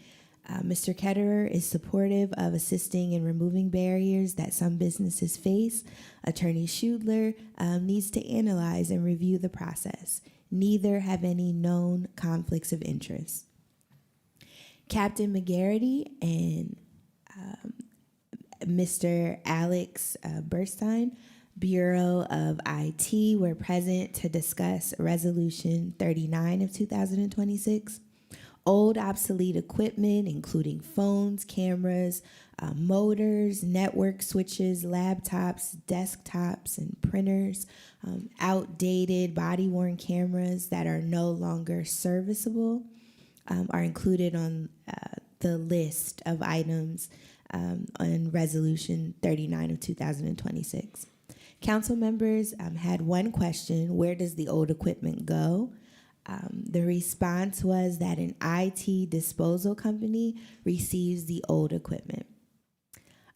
Mr. Ketterer is supportive of assisting in removing barriers that some businesses face. Attorney Schudler needs to analyze and review the process. Neither have any known conflicts of interest. Captain McGarity and Mr. Alex Burstein, Bureau of IT, were present to discuss Resolution 39 of 2026. Old obsolete equipment, including phones, cameras, motors, network switches, laptops, desktops, and printers, outdated body-worn cameras that are no longer serviceable, are included on the list of items on Resolution 39 of 2026. Council members had one question: where does the old equipment go? The response was that an IT disposal company receives the old equipment.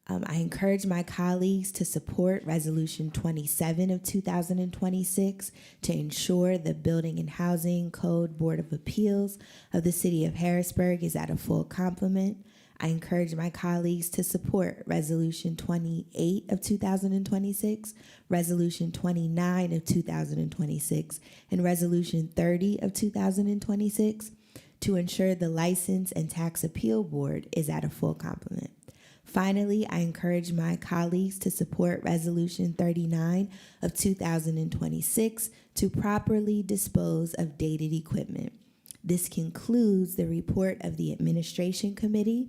I encourage my colleagues to support Resolution 27 of 2026 to ensure the Building and Housing Code Board of Appeals of the City of Harrisburg is at a full complement. I encourage my colleagues to support Resolution 28 of 2026, Resolution 29 of 2026, and Resolution 30 of 2026 to ensure the License and Tax Appeal Board is at a full complement. Finally, I encourage my colleagues to support Resolution 39 of 2026 to properly dispose of dated equipment. This concludes the report of the Administration Committee.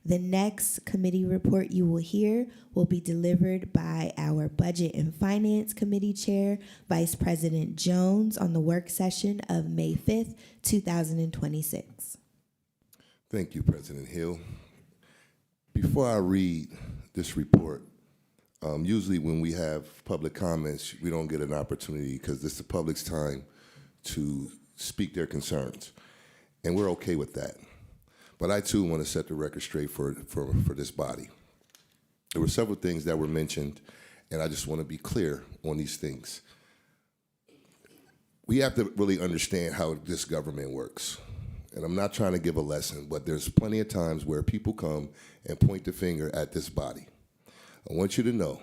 The next committee report you will hear will be delivered by our Budget and Finance Committee Chair, Vice President Jones, on the work session of May 5th, 2026. Thank you, President Hill. Before I read this report, usually when we have public comments, we don't get an opportunity because it's the public's time to speak their concerns, and we're okay with that. But I too want to set the record straight for this body. There were several things that were mentioned, and I just want to be clear on these things. We have to really understand how this government works. And I'm not trying to give a lesson, but there's plenty of times where people come and point the finger at this body. I want you to know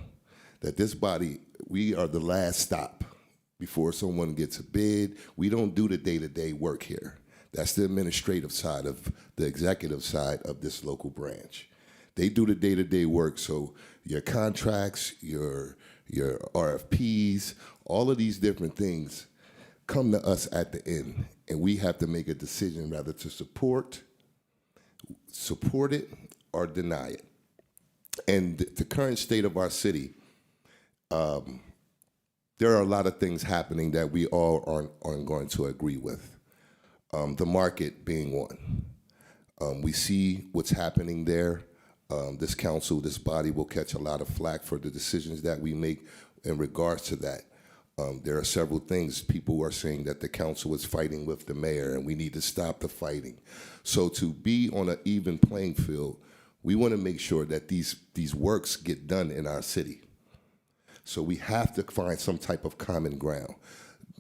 that this body, we are the last stop before someone gets a bid. We don't do the day-to-day work here. That's the administrative side of the executive side of this local branch. They do the day-to-day work, so your contracts, your RFPs, all of these different things come to us at the end, and we have to make a decision whether to support it or deny it. And the current state of our city, there are a lot of things happening that we all aren't going to agree with. The market being one. We see what's happening there. This council, this body will catch a lot of flack for the decisions that we make in regards to that. There are several things. People are saying that the council is fighting with the mayor and we need to stop the fighting. So to be on an even playing field, we want to make sure that these works get done in our city. So we have to find some type of common ground.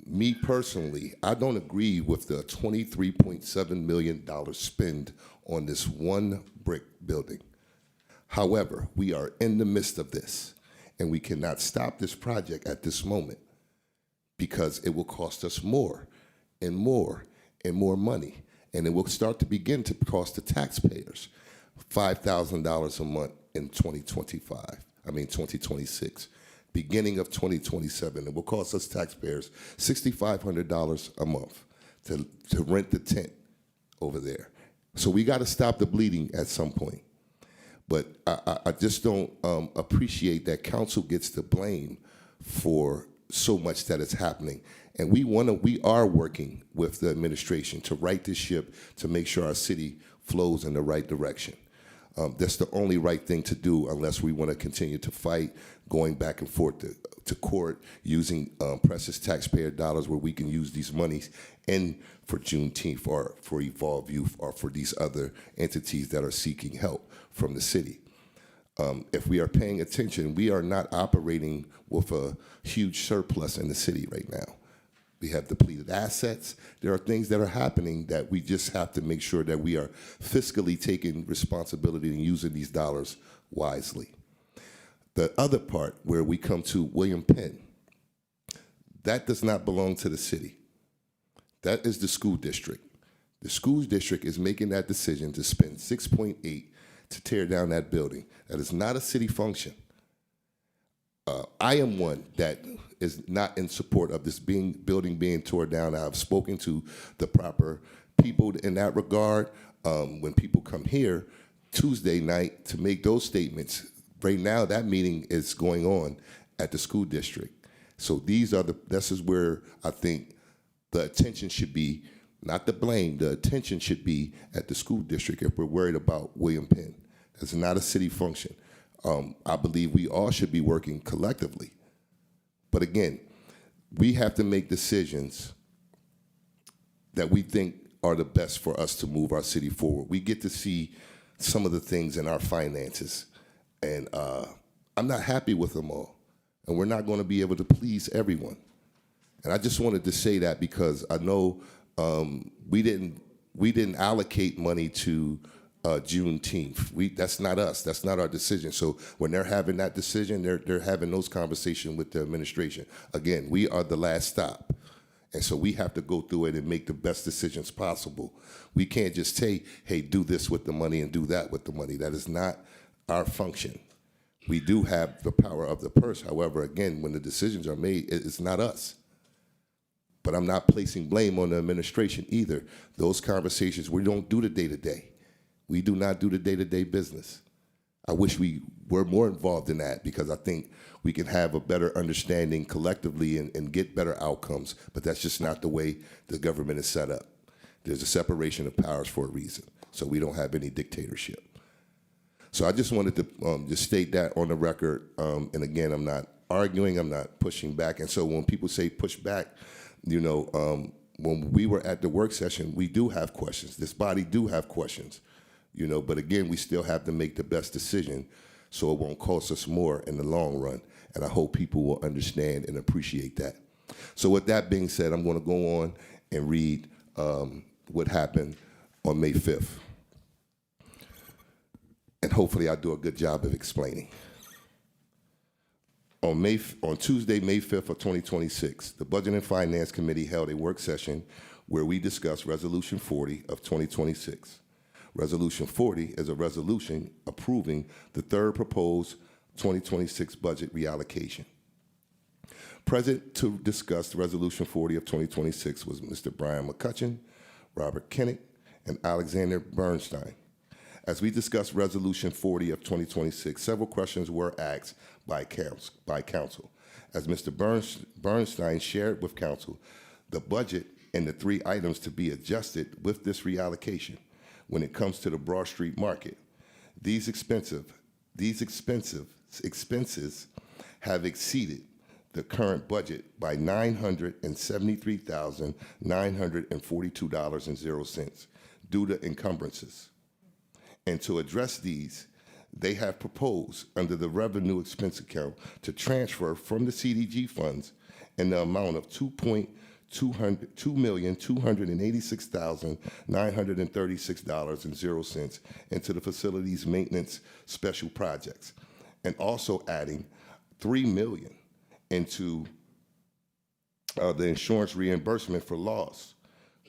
Me personally, I don't agree with the $23.7 million spend on this one brick building. However, we are in the midst of this, and we cannot stop this project at this moment because it will cost us more and more and more money, and it will start to begin to cost the taxpayers $5,000 a month in 2026. Beginning of 2027, it will cost us taxpayers $6,500 a month to rent the tent over there. So we got to stop the bleeding at some point. But I just don't appreciate that council gets the blame for so much that is happening. And we are working with the administration to right this ship to make sure our city flows in the right direction. That's the only right thing to do unless we want to continue to fight, going back and forth to court, using precious taxpayer dollars where we can use these monies and for Juneteenth or for Evolve Youth or for these other entities that are seeking help from the city. If we are paying attention, we are not operating with a huge surplus in the city right now. We have depleted assets. There are things that are happening that we just have to make sure that we are fiscally taking responsibility and using these dollars wisely. The other part where we come to William Penn, that does not belong to the city. That is the school district. The school district is making that decision to spend $6.8 to tear down that building. That is not a city function. I am one that is not in support of this building being torn down. I've spoken to the proper people in that regard. When people come here Tuesday night to make those statements, right now that meeting is going on at the school district. So this is where I think the attention should be, not the blame, the attention should be at the school district if we're worried about William Penn. It's not a city function. I believe we all should be working collectively But again, we have to make decisions that we think are the best for us to move our city forward. We get to see some of the things in our finances, and I'm not happy with them all, and we're not going to be able to please everyone. And I just wanted to say that because I know we didn't allocate money to Juneteenth. That's not us. That's not our decision. So when they're having that decision, they're having those conversations with the administration. Again, we are the last stop. And so we have to go through it and make the best decisions possible. We can't just say, hey, do this with the money and do that with the money. That is not our function. We do have the power of the purse. However, again, when the decisions are made, it's not us. But I'm not placing blame on the administration either. Those conversations, we don't do the day-to-day. We do not do the day-to-day business. I wish we were more involved in that because I think we can have a better understanding collectively and get better outcomes, but that's just not the way the government is set up. There's a separation of powers for a reason, so we don't have any dictatorship. So I just wanted to just state that on the record, and again, I'm not arguing, I'm not pushing back, and so when people say push back, you know, when we were at the work session, we do have questions. This body do have questions, you know, but again, we still have to make the best decision so it won't cost us more in the long run. And I hope people will understand and appreciate that. So with that being said, I'm going to go on and read what happened on May 5th. And hopefully I'll do a good job of explaining. On Tuesday, May 5th of 2026, the Budget and Finance Committee held a work session where we discussed Resolution 40 of 2026. Resolution 40 is a resolution approving the third proposed 2026 budget reallocation. Present to discuss Resolution 40 of 2026 was Mr. Brian McCutcheon, Robert Kennick, and Alexander Bernstein. As we discussed Resolution 40 of 2026, several questions were asked by council. As Mr. Bernstein shared with council, the budget and the three items to be adjusted with this reallocation when it comes to the Broad Street market. These expenses have exceeded the current budget by $973,942.00 due to encumbrances. And to address these, they have proposed under the revenue expense account to transfer from the CDG funds in the amount of $2,286,936.00 into the facilities maintenance special projects, and also adding $3 million into the insurance reimbursement for loss,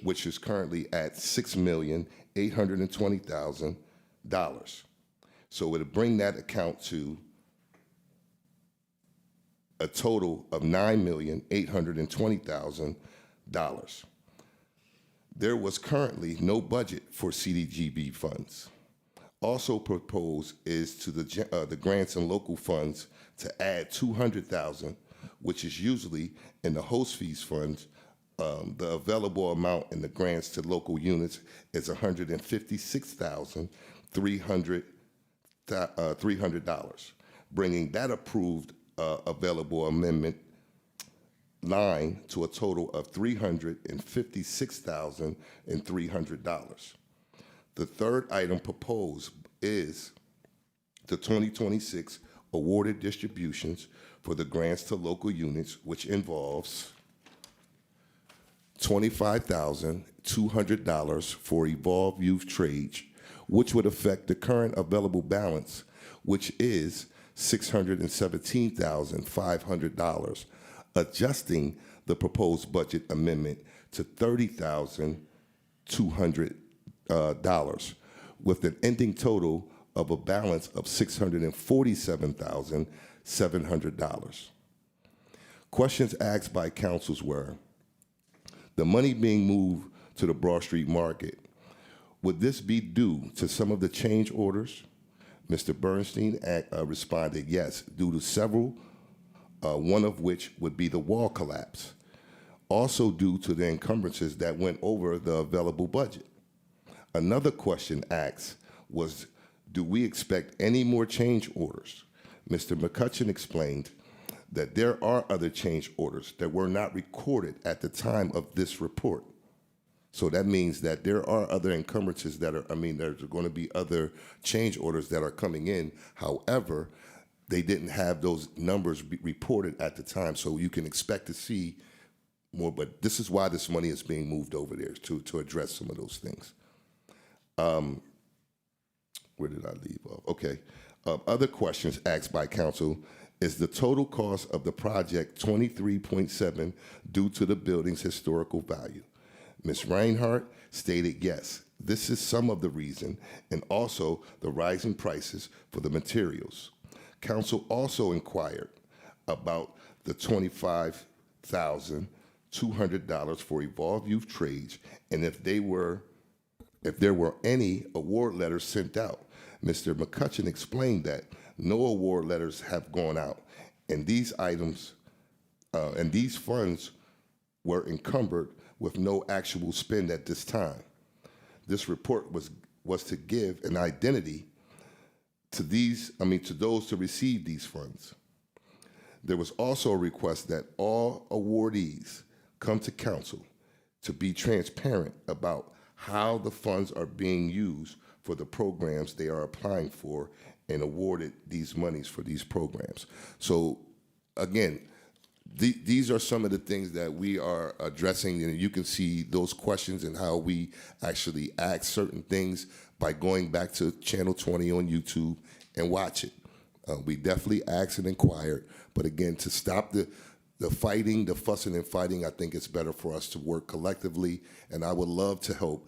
which is currently at $6,820,000. So it would bring that account to a total of $9,820,000. There was currently no budget for CDGB funds. Also proposed is to the grants and local funds to add $200,000, which is usually in the host fees funds. The available amount in the grants to local units is $156,300, bringing that approved available amendment line to a total of $356,300. The third item proposed is the 2026 awarded distributions for the grants to local units, which involves $25,200 for Evolve Youth Trades, which would affect the current available balance, which is $617,500, adjusting the proposed budget amendment to $30,200, with an ending total of a balance of $647,700. Questions asked by councils were, the money being moved to the Broad Street market, would this be due to some of the change orders? Mr. Bernstein responded yes, due to several, one of which would be the wall collapse. Also due to the encumbrances that went over the available budget. Another question asked was, do we expect any more change orders? Mr. McCutcheon explained that there are other change orders that were not recorded at the time of this report. So that means that there are other encumbrances there's going to be other change orders that are coming in. However, they didn't have those numbers reported at the time, so you can expect to see more. But this is why this money is being moved over there, to address some of those things. Where did I leave off? Okay. Other questions asked by council: is the total cost of the project 23.7 due to the building's historical value? Ms. Reinhardt stated yes. This is some of the reason, and also the rising prices for the materials. Council also inquired about the $25,200 for Evolve Youth Trades, and if there were any award letters sent out. Mr. McCutcheon explained that no award letters have gone out, and these items and these funds were encumbered with no actual spend at this time. This report was to give an identity to those to receive these funds. There was also a request that all awardees come to council to be transparent about how the funds are being used for the programs they are applying for and awarded these monies for these programs. So again, these are some of the things that we are addressing, and you can see those questions and how we actually ask certain things by going back to Channel 20 on YouTube and watch it. We definitely asked and inquired, but again, to stop the fighting, the fussing and fighting, I think it's better for us to work collectively, and I would love to help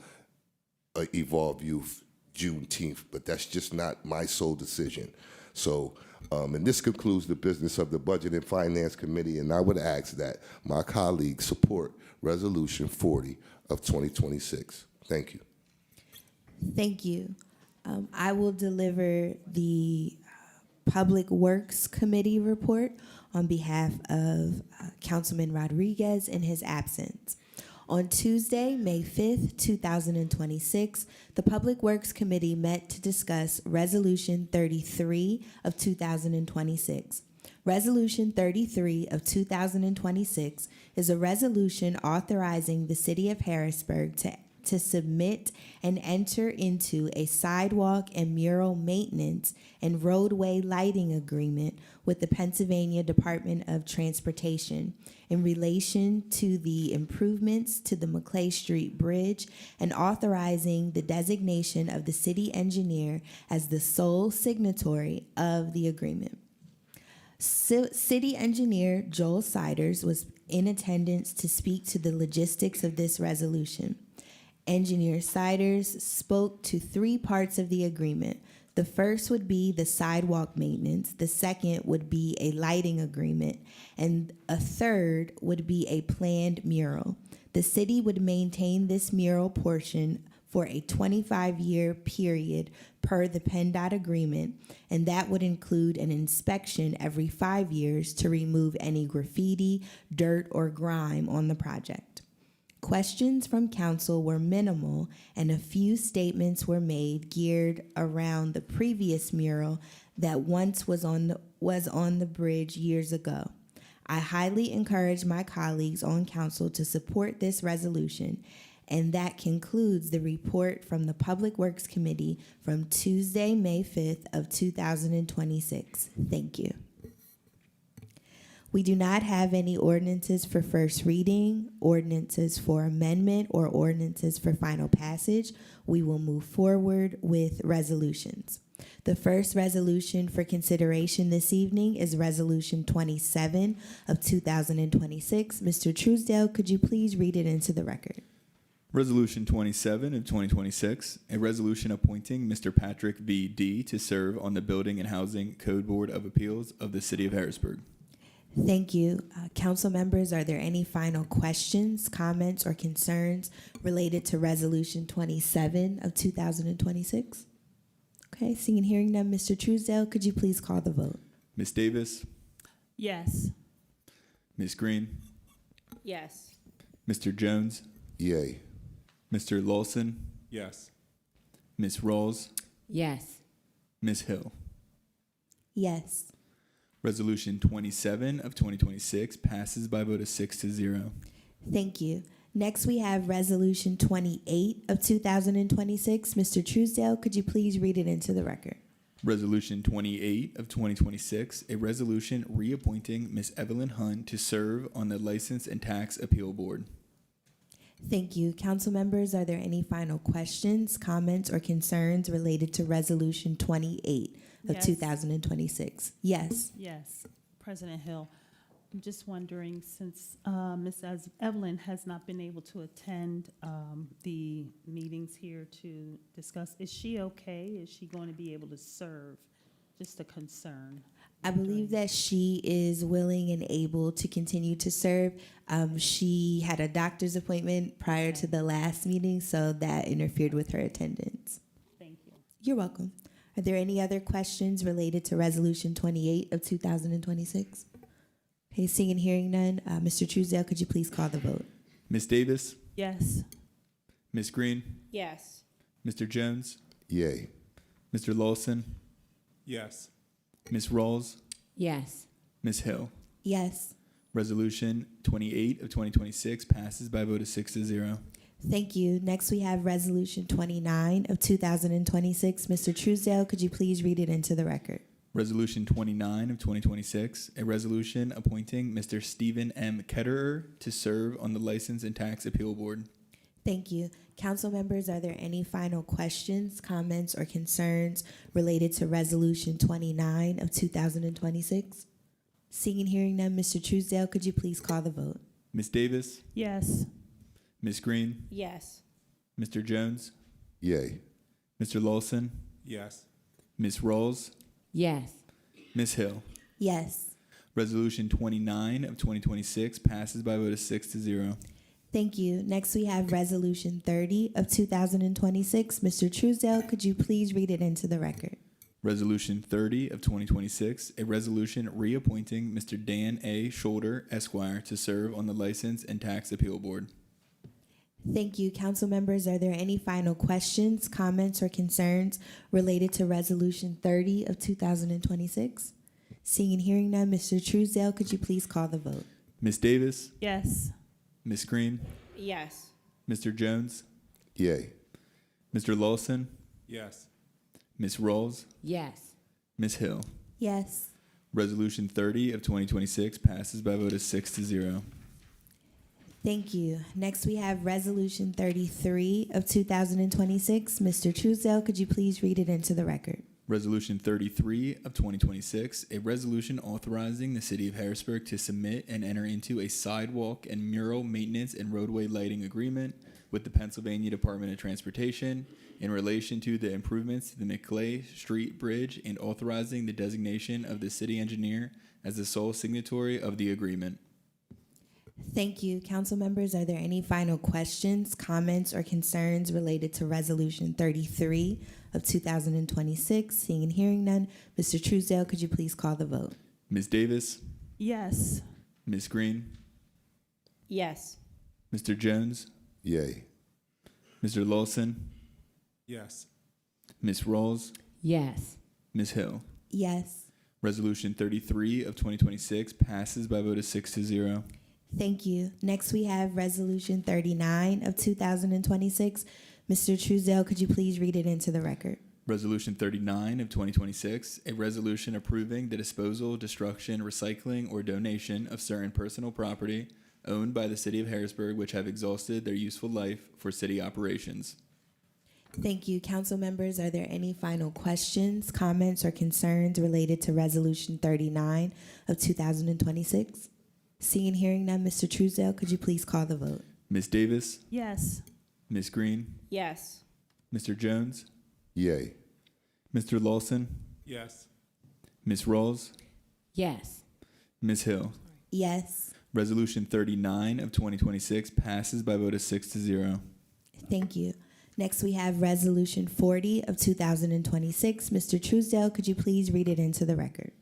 Evolve Youth Juneteenth, but that's just not my sole decision. So, and this concludes the business of the Budget and Finance Committee, and I would ask that my colleagues support Resolution 40 of 2026. Thank you. Thank you. I will deliver the Public Works Committee report on behalf of Councilman Rodriguez in his absence. On Tuesday, May 5th, 2026, the Public Works Committee met to discuss Resolution 33 of 2026. Resolution 33 of 2026 is a resolution authorizing the City of Harrisburg to submit and enter into a sidewalk and mural maintenance and roadway lighting agreement with the Pennsylvania Department of Transportation in relation to the improvements to the McClay Street Bridge and authorizing the designation of the city engineer as the sole signatory of the agreement. City Engineer Joel Siders was in attendance to speak to the logistics of this resolution. Engineer Siders spoke to three parts of the agreement. The first would be the sidewalk maintenance, the second would be a lighting agreement, and a third would be a planned mural. The city would maintain this mural portion for a 25-year period per the PennDOT agreement, and that would include an inspection every 5 years to remove any graffiti, dirt, or grime on the project. Questions from council were minimal, and a few statements were made geared around the previous mural that once was on the bridge years ago. I highly encourage my colleagues on council to support this resolution, and that concludes the report from the Public Works Committee from Tuesday, May 5th of 2026. Thank you. We do not have any ordinances for first reading, ordinances for amendment, or ordinances for final passage. We will move forward with resolutions. The first resolution for consideration this evening is Resolution 27 of 2026. Mr. Truesdale, could you please read it into the record? Resolution 27 of 2026, a resolution appointing Mr. Patrick V. D. to serve on the Building and Housing Code Board of Appeals of the City of Harrisburg. Thank you. Council members, are there any final questions, comments, or concerns related to Resolution 27 of 2026? Okay, seeing and hearing none, Mr. Truesdale, could you please call the vote? Ms. Davis, Yes. Ms. Green, Yes. Mr. Jones, Yay. Mr. Lawson, Yes. Ms. Rawls, Yes. Ms. Hill. Yes. Resolution 27 of 2026 passes by a vote of 6-0. Thank you. Next, we have Resolution 28 of 2026. Mr. Truesdale, could you please read it into the record? Resolution 28 of 2026, a resolution reappointing Ms. Evelyn Hunt to serve on the License and Tax Appeal Board. Thank you. Council members, are there any final questions, comments, or concerns related to Resolution 28 of Yes. 2026? Yes. Yes, President Hill. I'm just wondering, since Ms. Evelyn has not been able to attend the meetings here to discuss, is she okay? Is she going to be able to serve? Just a concern. I believe that she is willing and able to continue to serve. She had a doctor's appointment prior to the last meeting, so that interfered with her attendance. Thank you. You're welcome. Are there any other questions related to Resolution 28 of 2026? Okay, seeing and hearing none, Mr. Truesdale, could you please call the vote? Ms. Davis, Yes. Ms. Green, Yes. Mr. Jones, Yay. Mr. Lawson, Yes. Ms. Rawls, Yes. Ms. Hill. Yes. Resolution 28 of 2026 passes by a vote of 6-0. Thank you. Next, we have Resolution 29 of 2026. Mr. Truesdale, could you please read it into the record? Resolution 29 of 2026, a resolution appointing Mr. Stephen M. Ketterer to serve on the License and Tax Appeal Board. Thank you. Council members, are there any final questions, comments, or concerns related to Resolution 29 of 2026? Seeing and hearing none, Mr. Truesdale, could you please call the vote? Ms. Davis, Yes. Ms. Green, Yes. Mr. Jones, Yay. Mr. Lawson, Yes. Ms. Rawls, Yes. Ms. Hill. Yes. Resolution 29 of 2026 passes by a vote of 6-0. Thank you. Next, we have Resolution 30 of 2026. Mr. Truesdale, could you please read it into the record? Resolution 30 of 2026, a resolution reappointing Mr. Dan A. Shoulder, Esquire, to serve on the License and Tax Appeal Board. Thank you. Council members, are there any final questions, comments, or concerns related to Resolution 30 of 2026? Seeing and hearing none, Mr. Truesdale, could you please call the vote? Ms. Davis, Yes. Ms. Green, Yes. Mr. Jones, Yay. Mr. Lawson, Yes. Ms. Rawls, Yes. Ms. Hill. Yes. Resolution 30 of 2026 passes by a vote of 6-0. Thank you. Next, we have Resolution 33 of 2026. Mr. Truesdale, could you please read it into the record? Resolution 33 of 2026, a resolution authorizing the City of Harrisburg to submit and enter into a sidewalk and mural maintenance and roadway lighting agreement with the Pennsylvania Department of Transportation in relation to the improvements to the McClay Street Bridge and authorizing the designation of the city engineer as the sole signatory of the agreement. Thank you. Council members, are there any final questions, comments, or concerns related to Resolution 33 of 2026? Seeing and hearing none, Mr. Truesdale, could you please call the vote? Ms. Davis, Yes. Ms. Green, Yes. Mr. Jones, Yay. Mr. Lawson, Yes. Ms. Rawls, Yes. Ms. Hill. Yes. Resolution 33 of 2026 passes by a vote of 6-0. Thank you. Next, we have Resolution 39 of 2026. Mr. Truesdale, could you please read it into the record? Resolution 39 of 2026, a resolution approving the disposal, destruction, recycling, or donation of certain personal property owned by the City of Harrisburg which have exhausted their useful life for city operations. Thank you. Council members, are there any final questions, comments, or concerns related to Resolution 39 of 2026? Seeing and hearing none, Mr. Truesdale, could you please call the vote? Ms. Davis, Yes. Ms. Green, Yes. Mr. Jones, Yay. Mr. Lawson, Yes. Ms. Rawls, Yes. Ms. Hill. Yes. Resolution 39 of 2026 passes by a vote of 6-0. Thank you. Next, we have Resolution 40 of 2026. Mr. Truesdale, could you please read it into the record?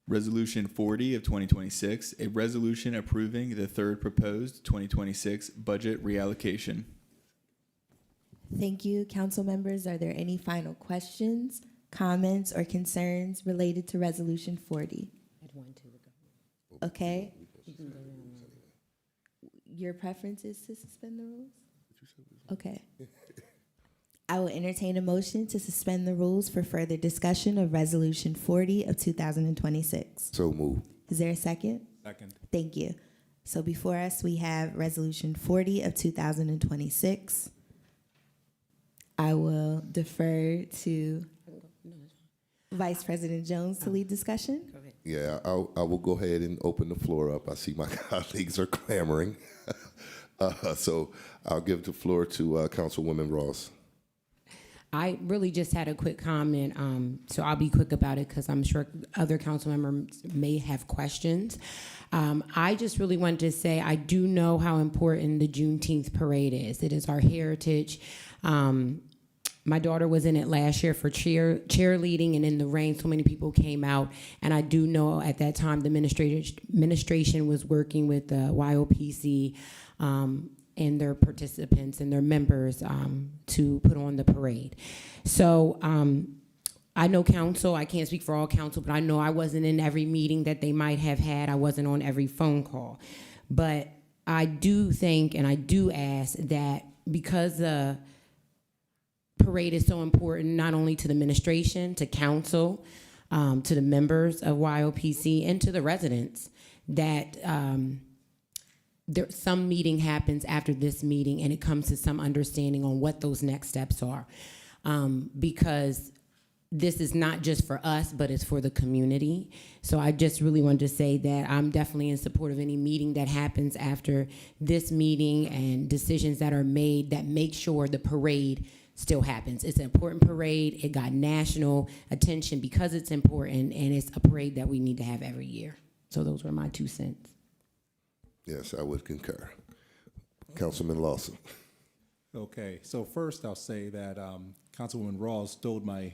Resolution 40 of 2026, a resolution approving the third proposed 2026 budget reallocation. Thank you. Council members, are there any final questions, comments or concerns related to Resolution 40? Okay. Your preference is to suspend the rules? Okay. I will entertain a motion to suspend the rules for further discussion of Resolution 40 of 2026. So move. Is there a second? Second. Thank you. So before us, we have Resolution 40 of 2026. I will defer to Vice President Jones to lead discussion. Yeah, I will go ahead and open the floor up. I see my colleagues are clamoring. So I'll give the floor to Councilwoman Ross. I really just had a quick comment, so I'll be quick about it because I'm sure other council members may have questions. I just really wanted to say I do know how important the Juneteenth parade is. It is our heritage. My daughter was in it last year for cheerleading, and in the rain, so many people came out. And I do know at that time the administration was working with the YOPC and their participants and their members to put on the parade. So I know council, I can't speak for all council, but I know I wasn't in every meeting that they might have had. I wasn't on every phone call. But I do think and I do ask that because the parade is so important, not only to the administration, to council, to the members of YOPC, and to the residents, that some meeting happens after this meeting and it comes to some understanding on what those next steps are. Because this is not just for us, but it's for the community. So I just really wanted to say that I'm definitely in support of any meeting that happens after this meeting and decisions that are made that make sure the parade still happens. It's an important parade. It got national attention because it's important, and it's a parade that we need to have every year. So those were my 2 cents. Yes, I would concur. Councilman Lawson. Okay, so first I'll say that Councilwoman Rawls stole my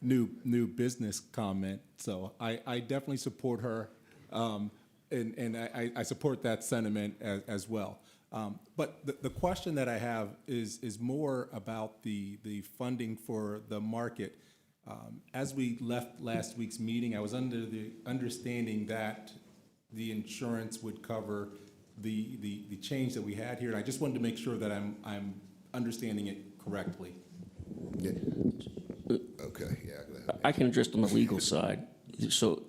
new business comment, so I definitely support her, and I support that sentiment as well. But the question that I have is more about the funding for the market. As we left last week's meeting, I was under the understanding that the insurance would cover the change that we had here. And I just wanted to make sure that I'm understanding it correctly. Yeah. Okay. Yeah. I can address on the legal side. So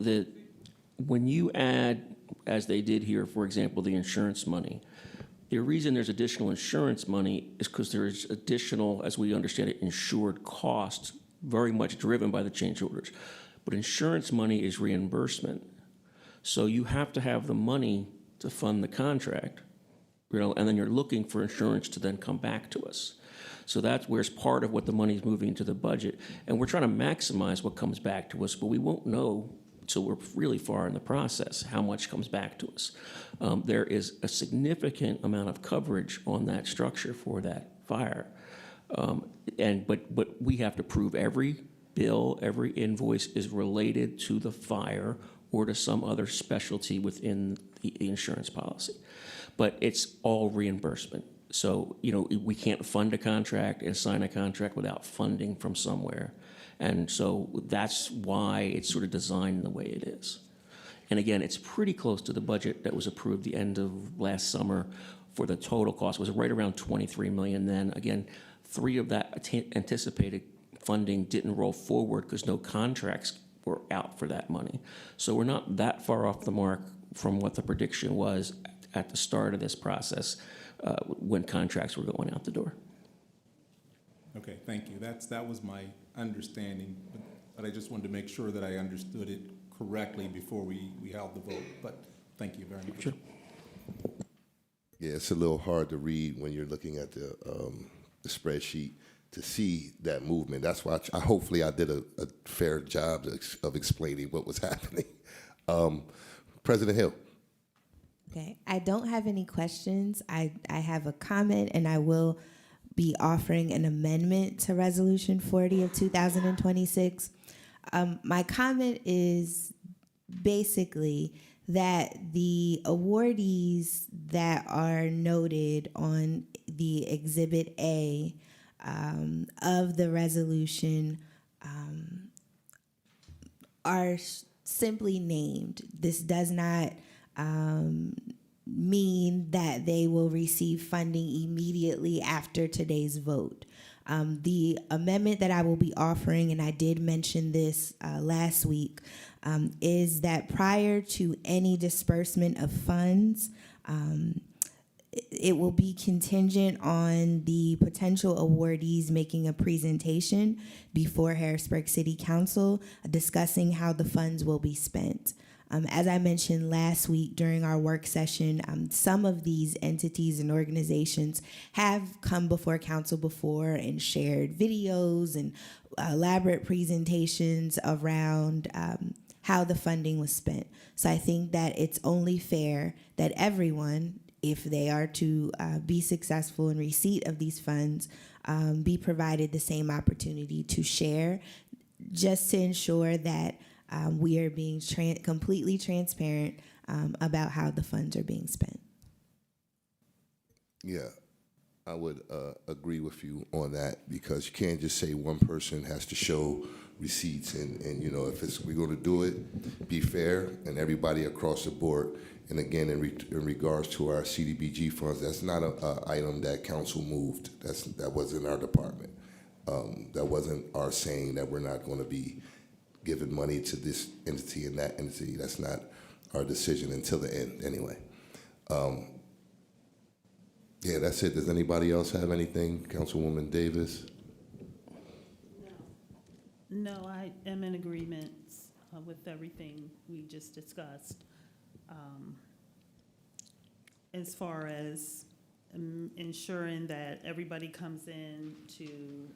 when you add, as they did here, for example, the insurance money, the reason there's additional insurance money is because there is additional, as we understand it, insured costs, very much driven by the change orders. But insurance money is reimbursement. So you have to have the money to fund the contract, and then you're looking for insurance to then come back to us. So that's where it's part of what the money is moving into the budget. And we're trying to maximize what comes back to us, but we won't know until we're really far in the process how much comes back to us. There is a significant amount of coverage on that structure for that fire. But we have to prove every bill, every invoice is related to the fire or to some other specialty within the insurance policy. But it's all reimbursement. So, we can't fund a contract and sign a contract without funding from somewhere. And so that's why it's sort of designed the way it is. And again, it's pretty close to the budget that was approved the end of last summer for the total cost. It was right around $23 million then. Again, 3 of that anticipated funding didn't roll forward because no contracts were out for that money. So we're not that far off the mark from what the prediction was at the start of this process when contracts were going out the door. Okay, thank you. That was my understanding, but I just wanted to make sure that I understood it correctly before we held the vote. But thank you very much. Sure. Yeah, it's a little hard to read when you're looking at the spreadsheet to see that movement. That's why hopefully I did a fair job of explaining what was happening. President Hill. Okay, I don't have any questions. I have a comment, and I will be offering an amendment to Resolution 40 of 2026. My comment is basically that the awardees that are noted on the Exhibit A of the resolution are simply named. This does not mean that they will receive funding immediately after today's vote. The amendment that I will be offering, and I did mention this last week, is that prior to any disbursement of funds, it will be contingent on the potential awardees making a presentation before Harrisburg City Council discussing how the funds will be spent. As I mentioned last week during our work session, some of these entities and organizations have come before council before and shared videos and elaborate presentations around how the funding was spent. So I think that it's only fair that everyone, if they are to be successful in receipt of these funds, be provided the same opportunity to share, just to ensure that we are being completely transparent about how the funds are being spent. Yeah, I would agree with you on that, because you can't just say one person has to show receipts, and you know, if we're going to do it, be fair, and everybody across the board. And again, in regards to our CDBG funds, that's not an item that council moved. That wasn't our department. That wasn't our saying that we're not going to be giving money to this entity and that entity. That's not our decision until the end, anyway. Yeah, that's it. Does anybody else have anything? Councilwoman Davis? No, I am in agreement with everything we just discussed. As far as ensuring that everybody comes in to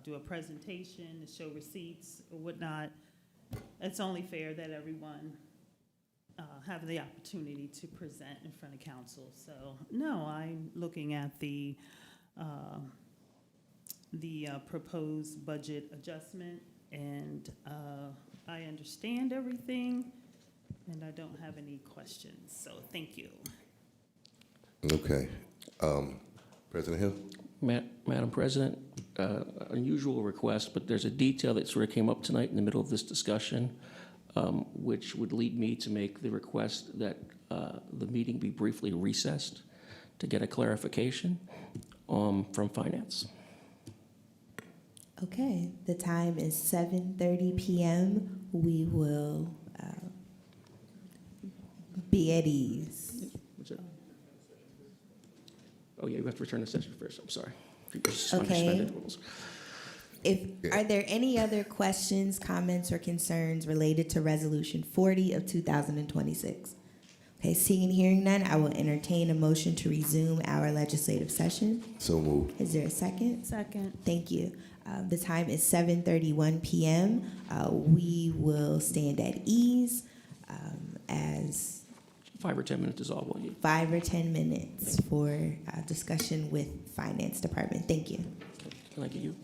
do a presentation, to show receipts or whatnot, it's only fair that everyone have the opportunity to present in front of council. So no, I'm looking at the proposed budget adjustment, and I understand everything, and I don't have any questions. So thank you. Okay. President Hill? Madam President, unusual request, but there's a detail that sort of came up tonight in the middle of this discussion, which would lead me to make the request that the meeting be briefly recessed to get a clarification from Finance. Okay, the time is 7:30 p.m. We will be at ease. Oh, yeah, you have to return to session first. I'm sorry. Okay. Are there any other questions, comments, or concerns related to Resolution 40 of 2026? Okay, seeing and hearing none, I will entertain a motion to resume our legislative session. So moved. Is there a second? Second. Thank you. The time is 7:31 p.m. We will stand at ease as 5 or 10 minutes is all we'll need. 5 or 10 minutes for discussion with Finance Department. Thank you. Can I get you?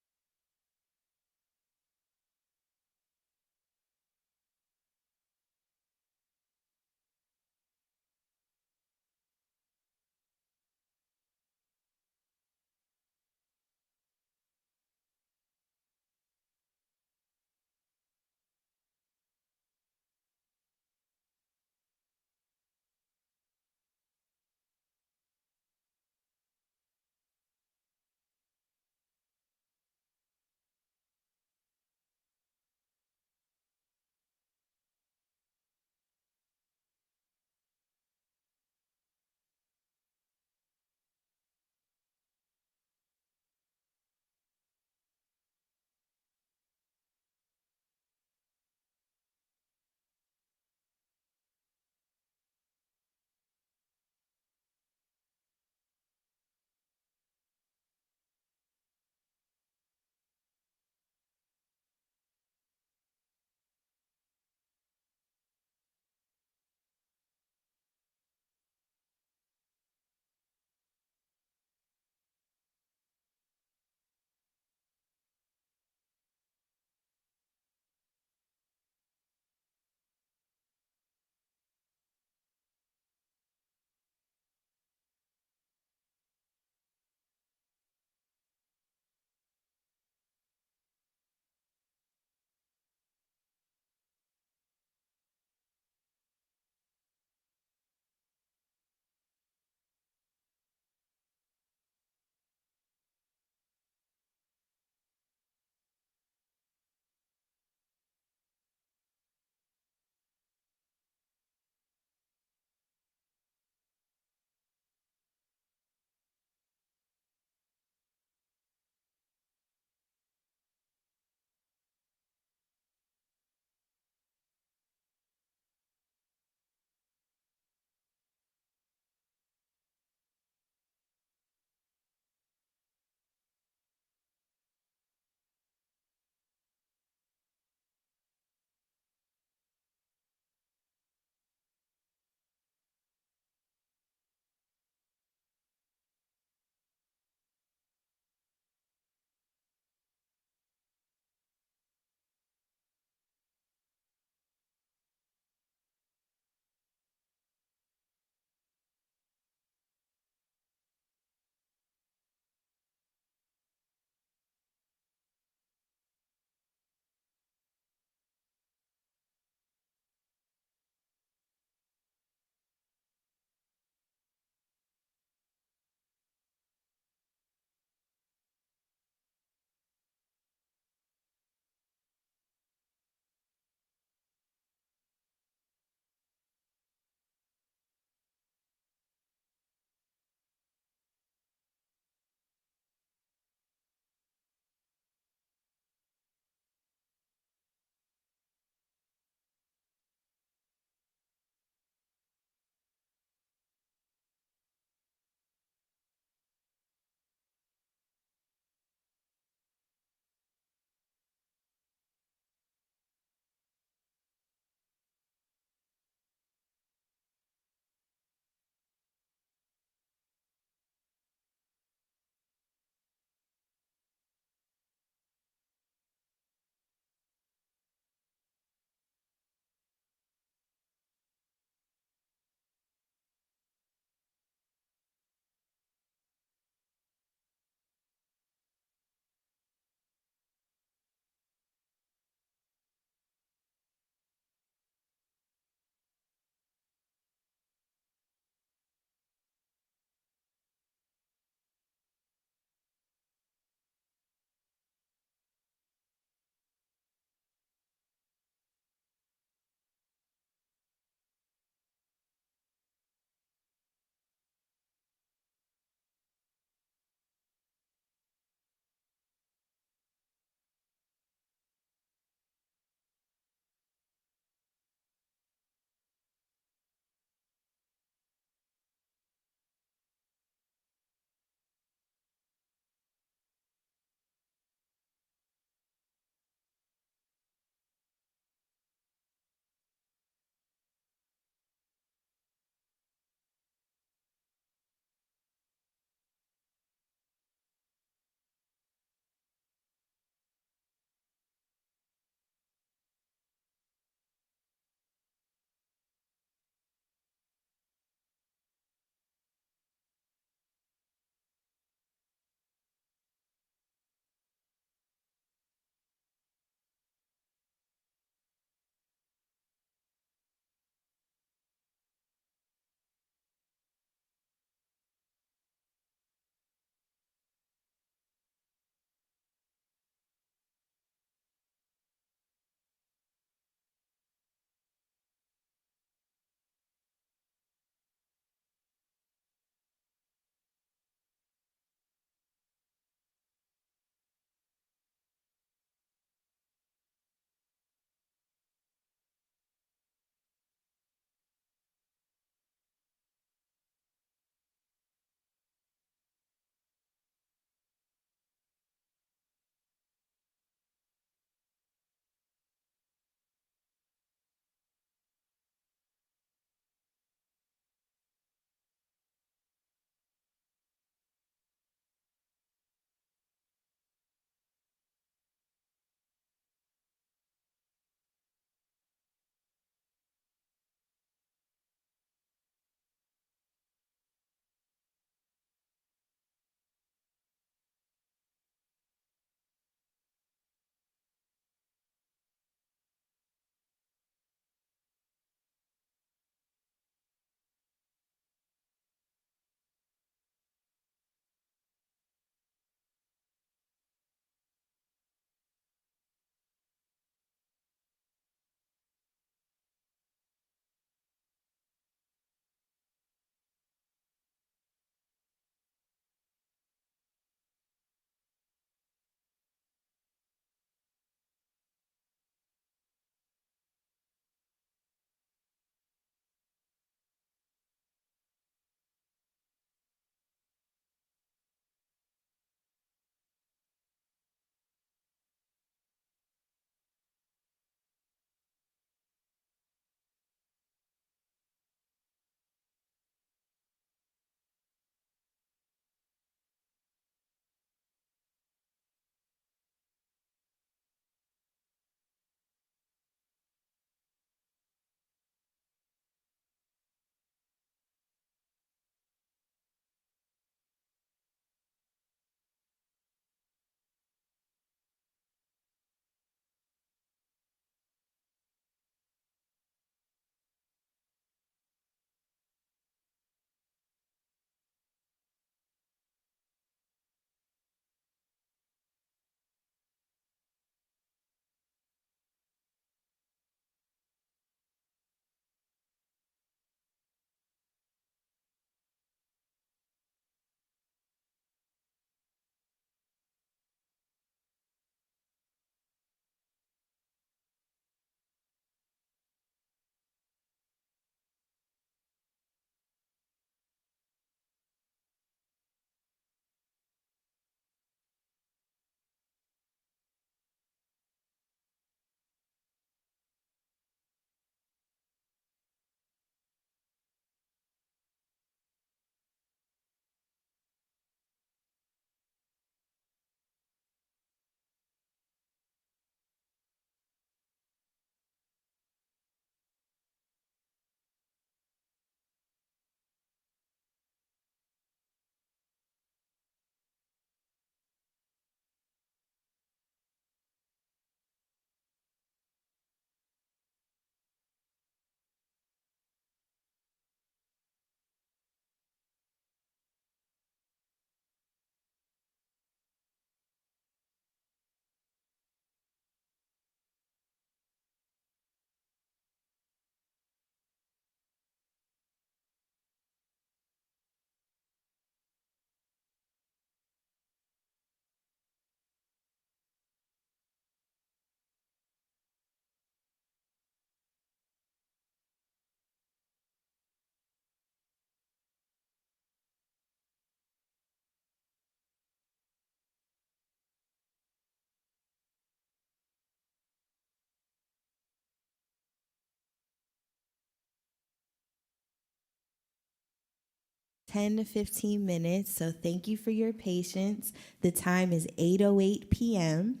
10 to 15 minutes, so thank you for your patience. The time is 8:08 p.m.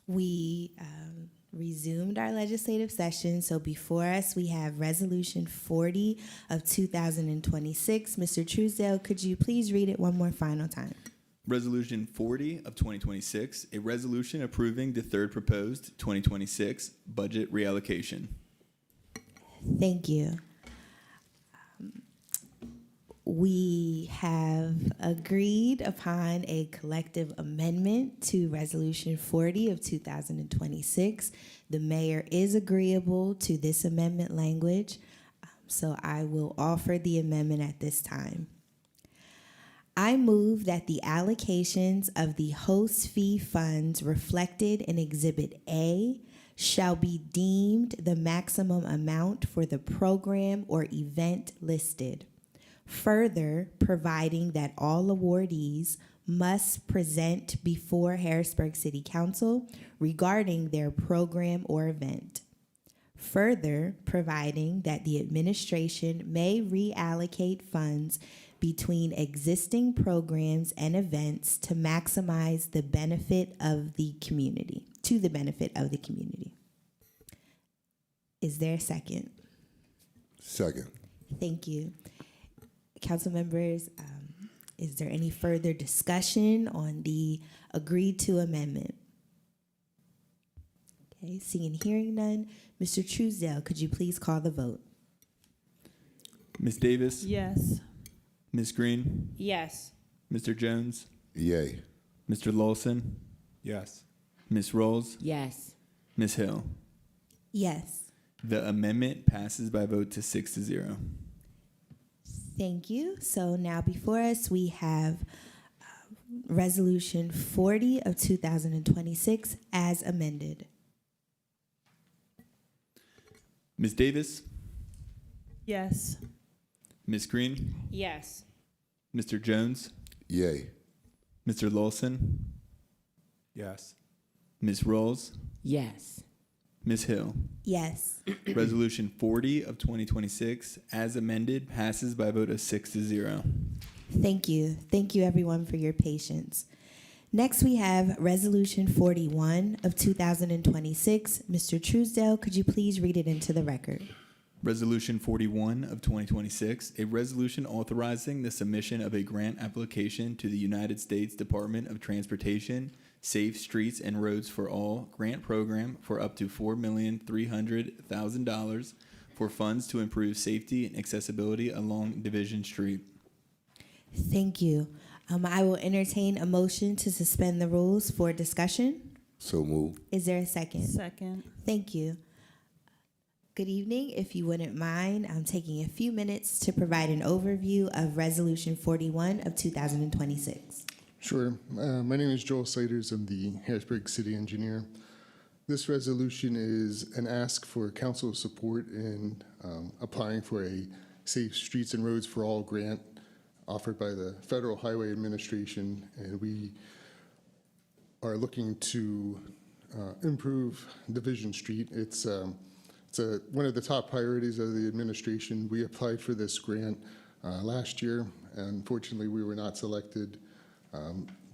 We resumed our legislative session, so before us we have Resolution 40 of 2026. Mr. Truesdale, could you please read it one more final time? Resolution 40 of 2026, a resolution approving the third proposed 2026 budget reallocation. Thank you. We have agreed upon a collective amendment to Resolution 40 of 2026. The mayor is agreeable to this amendment language, so I will offer the amendment at this time. I move that the allocations of the host fee funds reflected in Exhibit A shall be deemed the maximum amount for the program or event listed. Further, providing that all awardees must present before Harrisburg City Council regarding their program or event. Further, providing that the administration may reallocate funds between existing programs and events to maximize the benefit of the community, to the benefit of the community. Is there a second? Second. Thank you. Council members, is there any further discussion on the agreed to amendment? Okay, seeing and hearing none. Mr. Truesdale, could you please call the vote? Ms. Davis? Yes. Ms. Green? Yes. Mr. Jones? Yay. Mr. Lawson? Yes. Ms. Rolls? Yes. Ms. Hill? Yes. The amendment passes by a vote to 6-0. Thank you. So now before us, we have Resolution 40 of 2026 as amended. Ms. Davis? Yes. Ms. Green? Yes. Mr. Jones? Yay. Mr. Lawson? Yes. Ms. Rolls? Yes. Ms. Hill? Yes. Resolution 40 of 2026, as amended, passes by a vote of 6-0. Thank you. Thank you, everyone, for your patience. Next, we have Resolution 41 of 2026. Mr. Truesdale, could you please read it into the record? Resolution 41 of 2026, a resolution authorizing the submission of a grant application to the United States Department of Transportation, Safe Streets and Roads for All grant program for up to $4,300,000 for funds to improve safety and accessibility along Division Street. Thank you. I will entertain a motion to suspend the rules for discussion. So move. Is there a second? Second. Thank you. Good evening. If you wouldn't mind, I'm taking a few minutes to provide an overview of Resolution 41 of 2026. Sure. My name is Joel Siders. I'm the Harrisburg City Engineer. This resolution is an ask for council support in applying for a Safe Streets and Roads for All grant offered by the Federal Highway Administration, and we are looking to improve Division Street. It's one of the top priorities of the administration. We applied for this grant last year, and unfortunately we were not selected.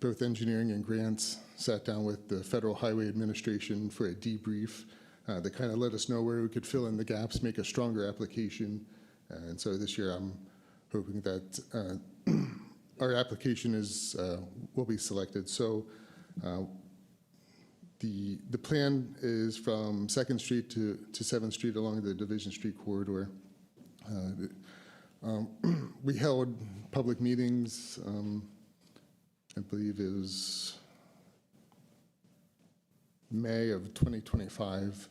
Both engineering and grants sat down with the Federal Highway Administration for a debrief. They kind of let us know where we could fill in the gaps, make a stronger application. And so this year I'm hoping that our application will be selected. So the plan is from 2nd Street to 7th Street along the Division Street corridor. We held public meetings. I believe it was May of 2025.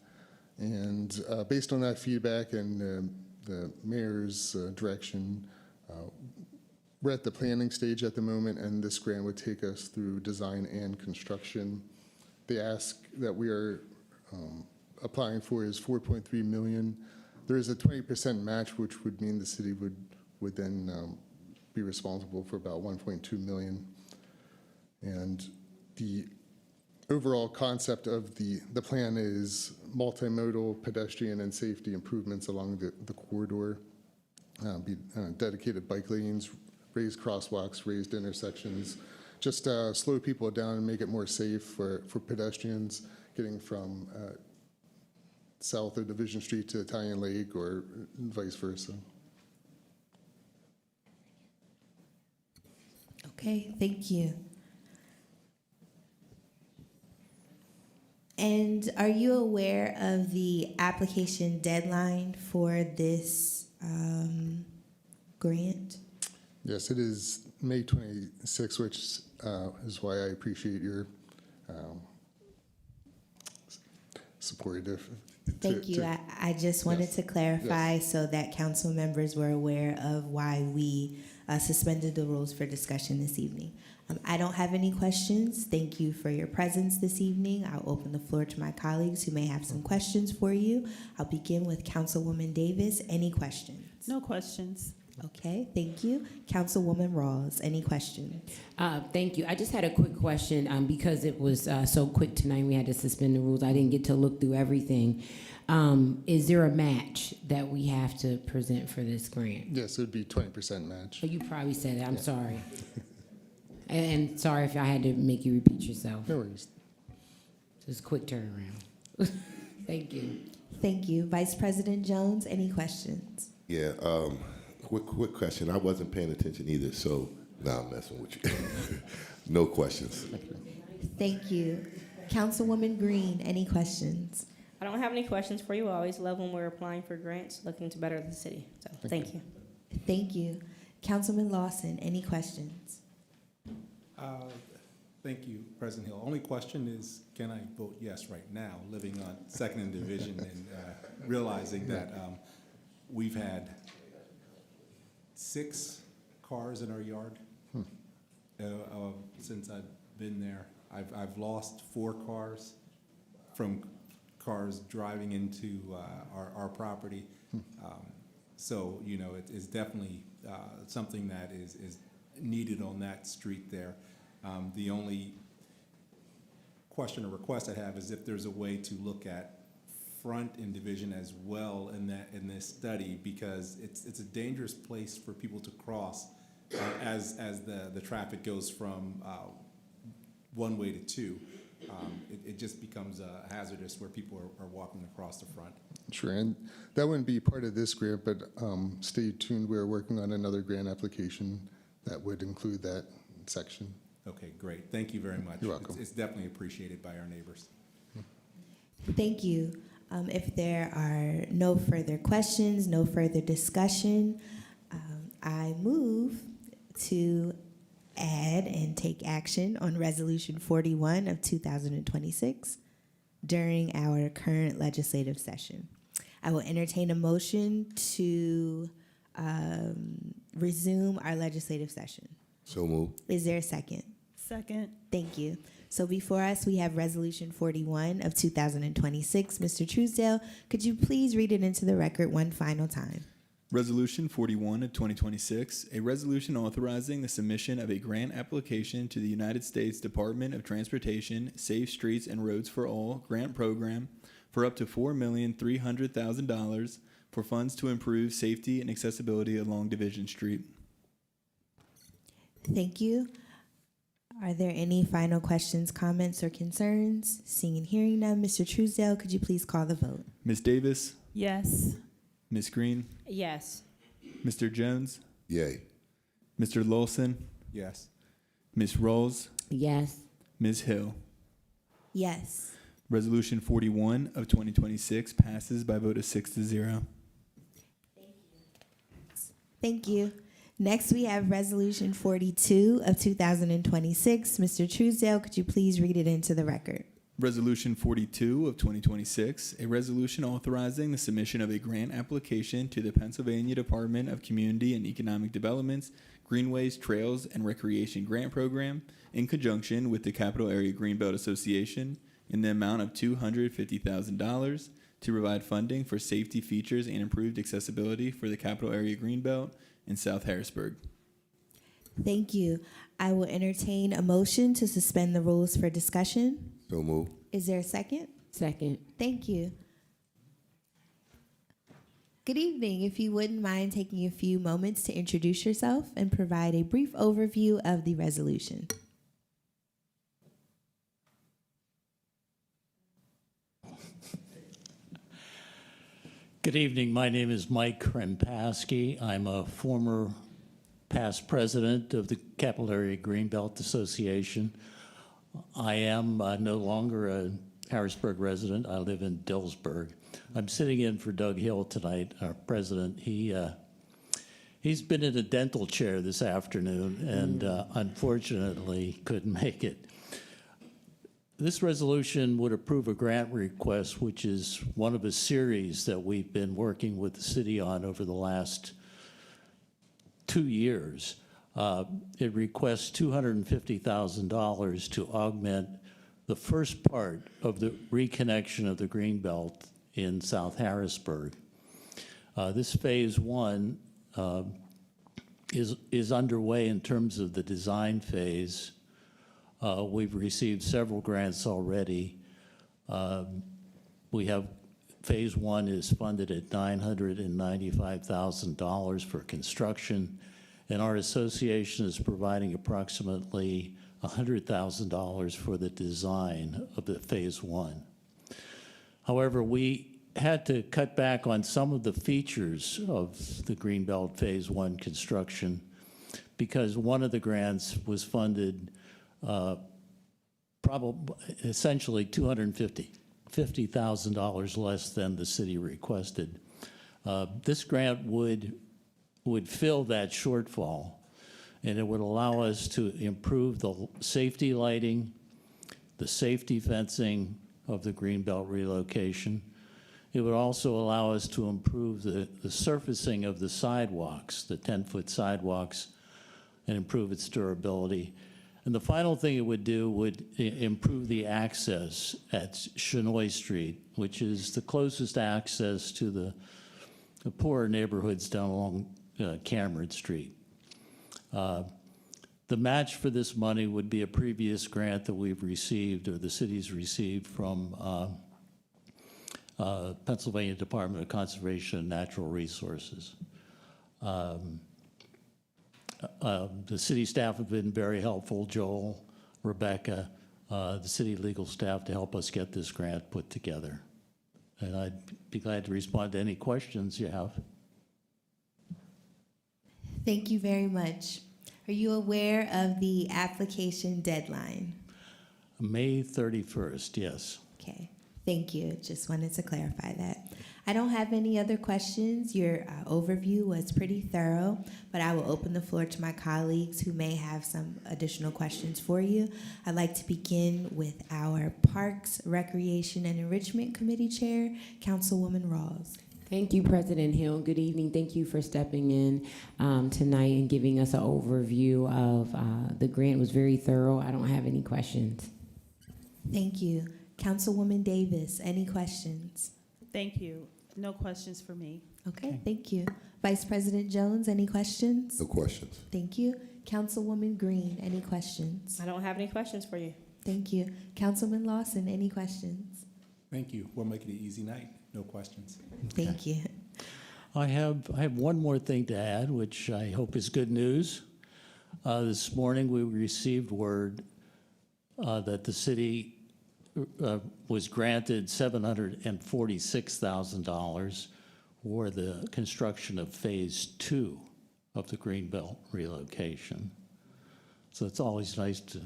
And based on that feedback and the mayor's direction, we're at the planning stage at the moment, and this grant would take us through design and construction. The ask that we are applying for is $4.3 million. There is a 20% match, which would mean the city would then be responsible for about $1.2 million. And the overall concept of the plan is multimodal, pedestrian, and safety improvements along the corridor. be dedicated bike lanes, raised crosswalks, raised intersections, just slow people down and make it more safe for pedestrians getting from south of Division Street to Italian Lake or vice versa. Okay, thank you. And are you aware of the application deadline for this grant? Yes, it is May 26, which is why I appreciate your support. Thank you. I just wanted to clarify so that council members were aware of why we suspended the rules for discussion this evening. I don't have any questions. Thank you for your presence this evening. I'll open the floor to my colleagues who may have some questions for you. I'll begin with Councilwoman Davis. Any questions? No questions. Okay, thank you. Councilwoman Rawls, any questions? Thank you. I just had a quick question because it was so quick tonight. We had to suspend the rules. I didn't get to look through everything. Is there a match that we have to present for this grant? Yes, it would be 20% match. Oh, you probably said it. I'm sorry. And sorry if I had to make you repeat yourself. No worries. Just a quick turnaround. Thank you. Thank you. Vice President Jones, any questions? Yeah, quick question. I wasn't paying attention either, so now I'm messing with you. No questions. Thank you. Councilwoman Green, any questions? I don't have any questions for you. I always love when we're applying for grants, looking to better the city. So thank you. Thank you. Councilman Lawson, any questions? Thank you, President Hill. Only question is, can I vote yes right now, living on 2nd and Division and realizing that we've had 6 cars in our yard since I've been there. I've lost 4 cars from cars driving into our property. So, you know, it's definitely something that is needed on that street there. The only question or request I have is if there's a way to look at front in Division as well in this study, because it's a dangerous place for people to cross as the traffic goes from one way to two. It just becomes hazardous where people are walking across the front. Sure, and that wouldn't be part of this grant, but stay tuned. We're working on another grant application that would include that section. Okay, great. Thank you very much. You're welcome. It's definitely appreciated by our neighbors. Thank you. If there are no further questions, no further discussion, I move to add and take action on Resolution 41 of 2026 during our current legislative session. I will entertain a motion to resume our legislative session. So moved. Is there a second? Second. Thank you. So before us, we have Resolution 41 of 2026. Mr. Truesdale, could you please read it into the record one final time? Resolution 41 of 2026, a resolution authorizing the submission of a grant application to the United States Department of Transportation Safe Streets and Roads for All grant program for up to $4,300,000 for funds to improve safety and accessibility along Division Street. Thank you. Are there any final questions, comments, or concerns? Seeing and hearing none, Mr. Truesdale, could you please call the vote? Ms. Davis? Yes. Ms. Green? Yes. Mr. Jones? Yay. Mr. Lawson? Yes. Ms. Rawls? Yes. Ms. Hill? Yes. Resolution 41 of 2026 passes by a vote of 6-0. Thank you. Next, we have Resolution 42 of 2026. Mr. Truesdale, could you please read it into the record? Resolution 42 of 2026, a resolution authorizing the submission of a grant application to the Pennsylvania Department of Community and Economic Development's Greenways, Trails, and Recreation Grant Program in conjunction with the Capital Area Greenbelt Association in the amount of $250,000 to provide funding for safety features and improved accessibility for the Capital Area Greenbelt in South Harrisburg. Thank you. I will entertain a motion to suspend the rules for discussion. So moved. Is there a second? Second. Thank you. Good evening. If you wouldn't mind taking a few moments to introduce yourself and provide a brief overview of the resolution. Good evening. My name is Mike Krempaski. I'm a former past president of the Capital Area Greenbelt Association. I am no longer a Harrisburg resident. I live in Dillsburg. I'm sitting in for Doug Hill tonight, our president. He's been in a dental chair this afternoon and unfortunately couldn't make it. This resolution would approve a grant request, which is one of a series that we've been working with the city on over the last 2 years. It requests $250,000 to augment the first part of the reconnection of the Greenbelt in South Harrisburg. This phase one is underway in terms of the design phase. We've received several grants already. We have phase one is funded at $995,000 for construction, and our association is providing approximately $100,000 for the design of the phase one. However, we had to cut back on some of the features of the Greenbelt phase one construction because one of the grants was funded probably essentially $250,000 less than the city requested. This grant would fill that shortfall, and it would allow us to improve the safety lighting, the safety fencing of the Greenbelt relocation. It would also allow us to improve the surfacing of the sidewalks, the 10-foot sidewalks, and improve its durability. And the final thing it would do would improve the access at Chenoy Street, which is the closest access to the poorer neighborhoods down along Cameron Street. The match for this money would be a previous grant that we've received, or the city's received, from Pennsylvania Department of Conservation and Natural Resources. The city staff have been very helpful, Joel, Rebecca, the city legal staff, to help us get this grant put together. And I'd be glad to respond to any questions you have. Thank you very much. Are you aware of the application deadline? May 31st, yes. Okay, thank you. Just wanted to clarify that. I don't have any other questions. Your overview was pretty thorough, but I will open the floor to my colleagues who may have some additional questions for you. I'd like to begin with our Parks, Recreation, and Enrichment Committee Chair, Councilwoman Rawls. Thank you, President Hill. Good evening. Thank you for stepping in tonight and giving us an overview of the grant. It was very thorough. I don't have any questions. Thank you. Councilwoman Davis, any questions? Thank you. No questions for me. Okay, thank you. Vice President Jones, any questions? No questions. Thank you. Councilwoman Green, any questions? I don't have any questions for you. Thank you. Councilman Lawson, any questions? Thank you. We'll make it an easy night. No questions. Thank you. I have one more thing to add, which I hope is good news. This morning we received word that the city was granted $746,000 for the construction of phase 2 of the Greenbelt relocation. So it's always nice to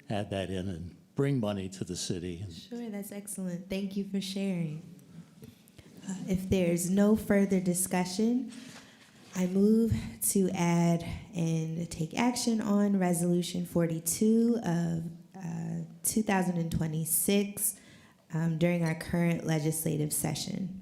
add that in and bring money to the city. Sure, that's excellent. Thank you for sharing. If there's no further discussion, I move to add and take action on Resolution 42 of 2026 during our current legislative session.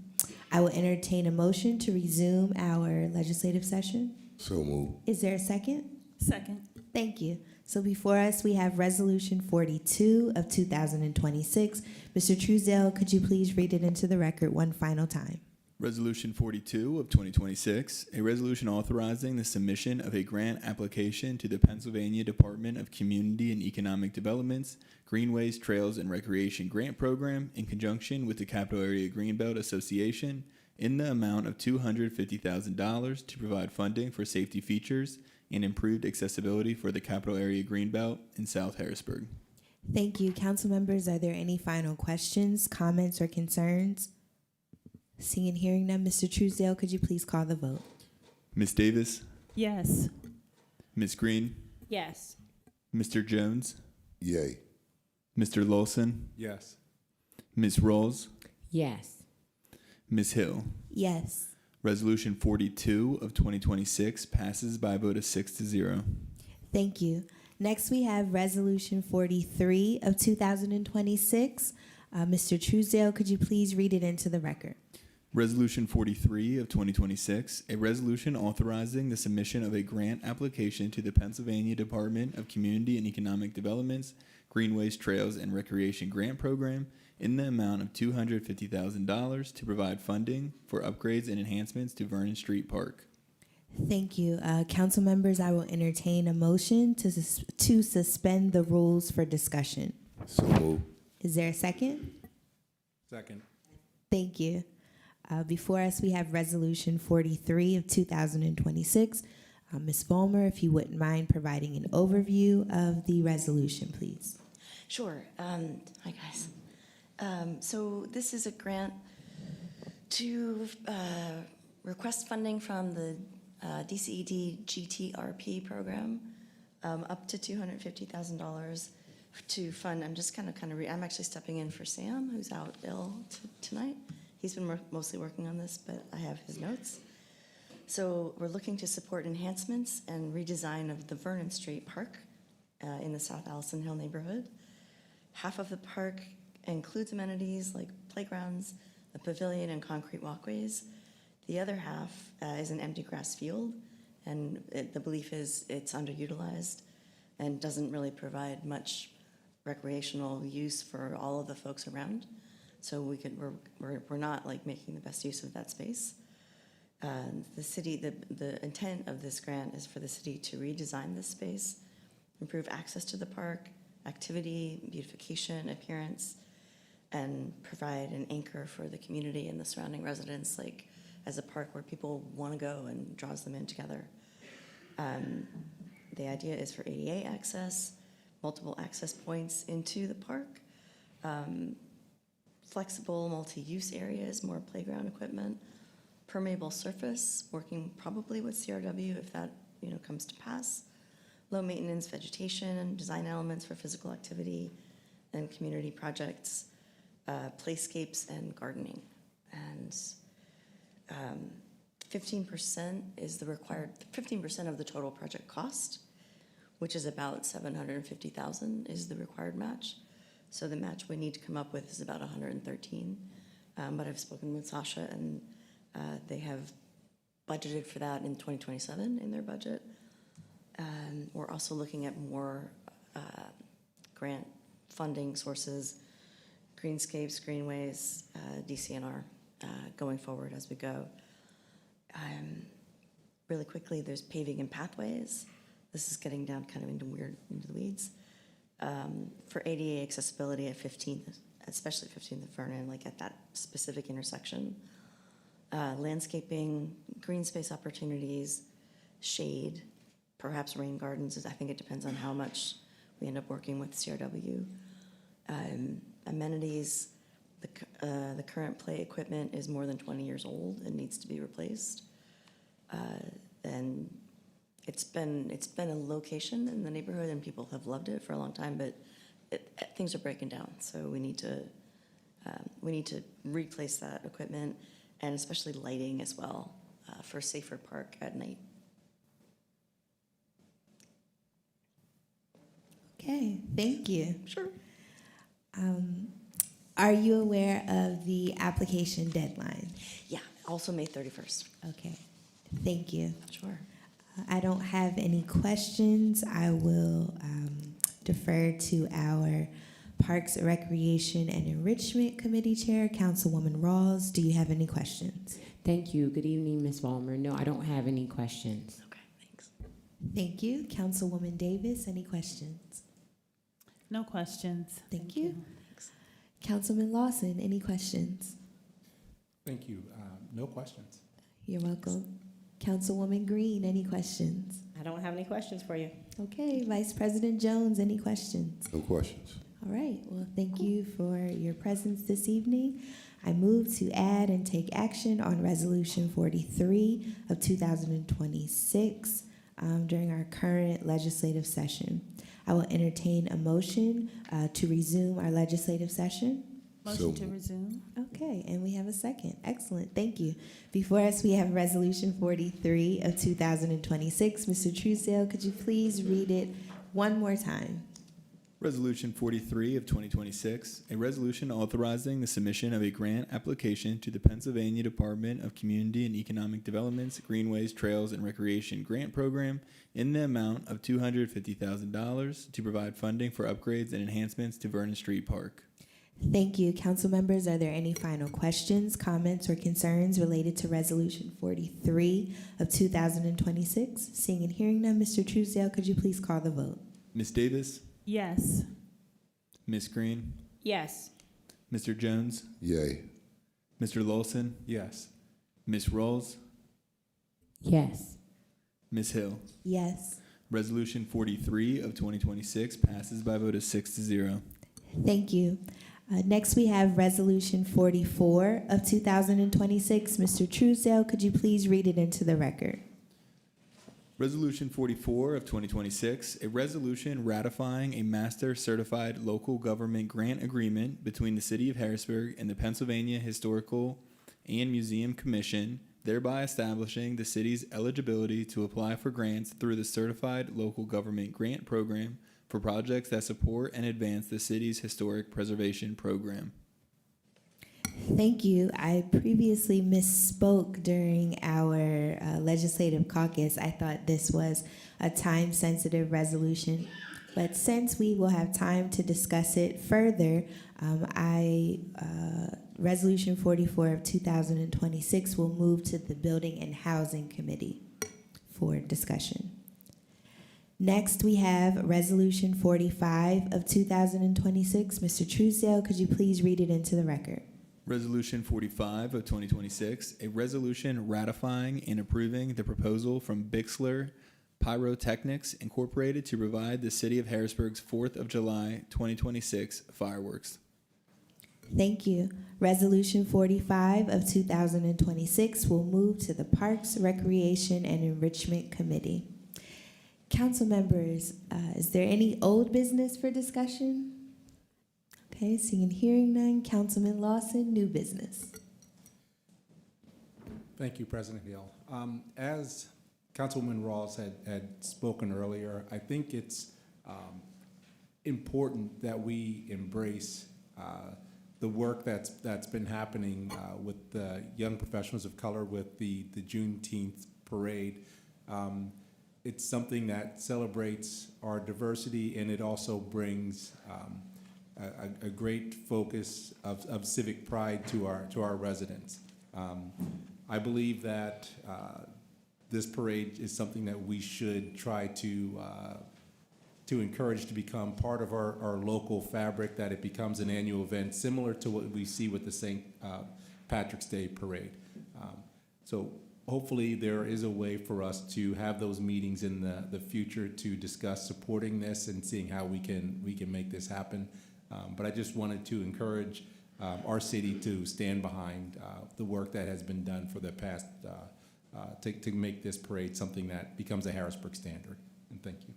I will entertain a motion to resume our legislative session. So moved. Is there a second? Second. Thank you. So before us, we have Resolution 42 of 2026. Mr. Truesdale, could you please read it into the record one final time? Resolution 42 of 2026, a resolution authorizing the submission of a grant application to the Pennsylvania Department of Community and Economic Development's Greenways, Trails, and Recreation Grant Program in conjunction with the Capital Area Greenbelt Association in the amount of $250,000 to provide funding for safety features and improved accessibility for the capital area Greenbelt in South Harrisburg. Thank you. Council members, are there any final questions, comments, or concerns? Seeing and hearing none, Mr. Truesdale, could you please call the vote? Ms. Davis, Yes. Ms. Green, Yes. Mr. Jones, Yay. Mr. Lawson, Yes. Ms. Rawls, Yes. Ms. Hill. Yes. Resolution 42 of 2026 passes by a vote of 6-0. Thank you. Next, we have Resolution 43 of 2026. Mr. Truesdale, could you please read it into the record? Resolution 43 of 2026, a resolution authorizing the submission of a grant application to the Pennsylvania Department of Community and Economic Development's Greenways, Trails, and Recreation Grant Program in the amount of $250,000 to provide funding for upgrades and enhancements to Vernon Street Park. Thank you. Council members, I will entertain a motion to suspend the rules for discussion. So move. Is there a second? Second. Thank you. Before us, we have Resolution 43 of 2026. Ms. Vollmer, if you wouldn't mind providing an overview of the resolution, please. Sure. Hi, guys. So this is a grant to request funding from the DCED GTRP program, up to $250,000 to fund. I'm just I'm actually stepping in for Sam, who's out ill tonight. He's been mostly working on this, but I have his notes. So we're looking to support enhancements and redesign of the Vernon Street Park in the South Allison Hill neighborhood. Half of the park includes amenities like playgrounds, a pavilion, and concrete walkways. The other half is an empty grass field, and the belief is it's underutilized and doesn't really provide much recreational use for all of the folks around. So we're not like making the best use of that space. The intent of this grant is for the city to redesign this space, improve access to the park, activity, beautification, appearance, and provide an anchor for the community and the surrounding residents, like as a park where people want to go and draws them in together. The idea is for ADA access, multiple access points into the park, flexible multi-use areas, more playground equipment, permeable surface, working probably with CRW if that comes to pass, low maintenance vegetation, design elements for physical activity and community projects, playscapes and gardening. And 15% is the required, 15% of the total project cost, which is about $750,000 is the required match. So the match we need to come up with is about $113,000. But I've spoken with Sasha, and they have budgeted for that in 2027 in their budget. We're also looking at more grant funding sources, greenscapes, greenways, DCNR, going forward as we go. Really quickly, there's paving and pathways. This is getting down kind of into the weeds. For ADA accessibility at 15th, especially 15th and Vernon, like at that specific intersection. Landscaping, green space opportunities, shade, perhaps rain gardens. I think it depends on how much we end up working with CRW. Amenities, the current play equipment is more than 20 years old and needs to be replaced. And it's been a location in the neighborhood, and people have loved it for a long time, but things are breaking down. So we need to replace that equipment, and especially lighting as well, for a safer park at night. Okay, thank you. Sure. Are you aware of the application deadline? Yeah, also May 31st. Okay, thank you. Sure. I don't have any questions. I will defer to our Parks, Recreation, and Enrichment Committee Chair, Councilwoman Rawls. Do you have any questions? Thank you. Good evening, Ms. Vollmer. No, I don't have any questions. Okay, thanks. Thank you. Councilwoman Davis, any questions? No questions. Thank you. Councilman Lawson, any questions? Thank you. No questions. You're welcome. Councilwoman Green, any questions? I don't have any questions for you. Okay, Vice President Jones, any questions? No questions. All right, well, thank you for your presence this evening. I move to add and take action on Resolution 43 of 2026 during our current legislative session. I will entertain a motion to resume our legislative session. Motion to resume. Okay, and we have a second. Excellent, thank you. Before us, we have Resolution 43 of 2026. Mr. Truesdale, could you please read it one more time? Resolution 43 of 2026, a resolution authorizing the submission of a grant application to the Pennsylvania Department of Community and Economic Development's Greenways, Trails, and Recreation Grant Program in the amount of $250,000 to provide funding for upgrades and enhancements to Vernon Street Park. Thank you. Council members, are there any final questions, comments, or concerns related to Resolution 43 of 2026? Seeing and hearing none, Mr. Truesdale, could you please call the vote? Ms. Davis? Yes. Ms. Green? Yes. Mr. Jones? Yay. Mr. Lawson? Yes. Ms. Rawls? Yes. Ms. Hill? Yes. Resolution 43 of 2026 passes by a vote of 6-0. Thank you. Next, we have Resolution 44 of 2026. Mr. Truesdale, could you please read it into the record? Resolution 44 of 2026, a resolution ratifying a master certified local government grant agreement between the City of Harrisburg and the Pennsylvania Historical and Museum Commission, thereby establishing the city's eligibility to apply for grants through the Certified Local Government Grant Program for projects that support and advance the city's historic preservation program. Thank you. I previously misspoke during our legislative caucus. I thought this was a time-sensitive resolution, but since we will have time to discuss it further, Resolution 44 of 2026 will move to the Building and Housing Committee for discussion. Next, we have Resolution 45 of 2026. Mr. Truesdale, could you please read it into the record? Resolution 45 of 2026, a resolution ratifying and approving the proposal from Bixler Pyrotechnics Incorporated to provide the City of Harrisburg's 4th of July 2026 fireworks. Thank you. Resolution 45 of 2026 will move to the Parks, Recreation, and Enrichment Committee. Council members, is there any old business for discussion? Okay, seeing and hearing none. Councilman Lawson, new business. Thank you, President Hill. As Councilwoman Rawls had spoken earlier, I think it's important that we embrace the work that's been happening with the young professionals of color with the Juneteenth parade. It's something that celebrates our diversity, and it also brings a great focus of civic pride to our residents. I believe that this parade is something that we should try to encourage to become part of our local fabric, that it becomes an annual event similar to what we see with the St. Patrick's Day parade. So hopefully there is a way for us to have those meetings in the future to discuss supporting this and seeing how we can make this happen. But I just wanted to encourage our city to stand behind the work that has been done for the past, to make this parade something that becomes a Harrisburg standard. And thank you.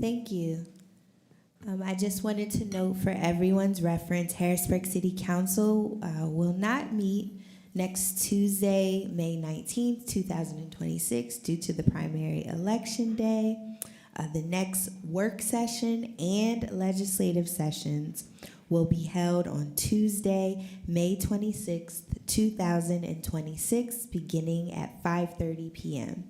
Thank you. I just wanted to note for everyone's reference, Harrisburg City Council will not meet next Tuesday, May 19th, 2026, due to the primary election day. The next work session and legislative sessions will be held on Tuesday, May 26th, 2026, beginning at 5:30 p.m.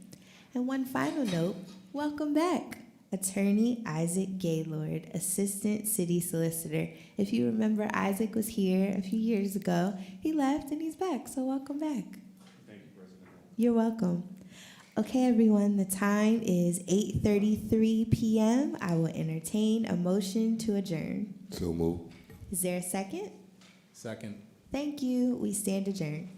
And one final note, welcome back, Attorney Isaac Gaylord, Assistant City Solicitor. If you remember, Isaac was here a few years ago. He left and he's back, so welcome back. Thank you, President. You're welcome. Okay, everyone, the time is 8:33 p.m. I will entertain a motion to adjourn. So move. Is there a second? Second. Thank you. We stand adjourned.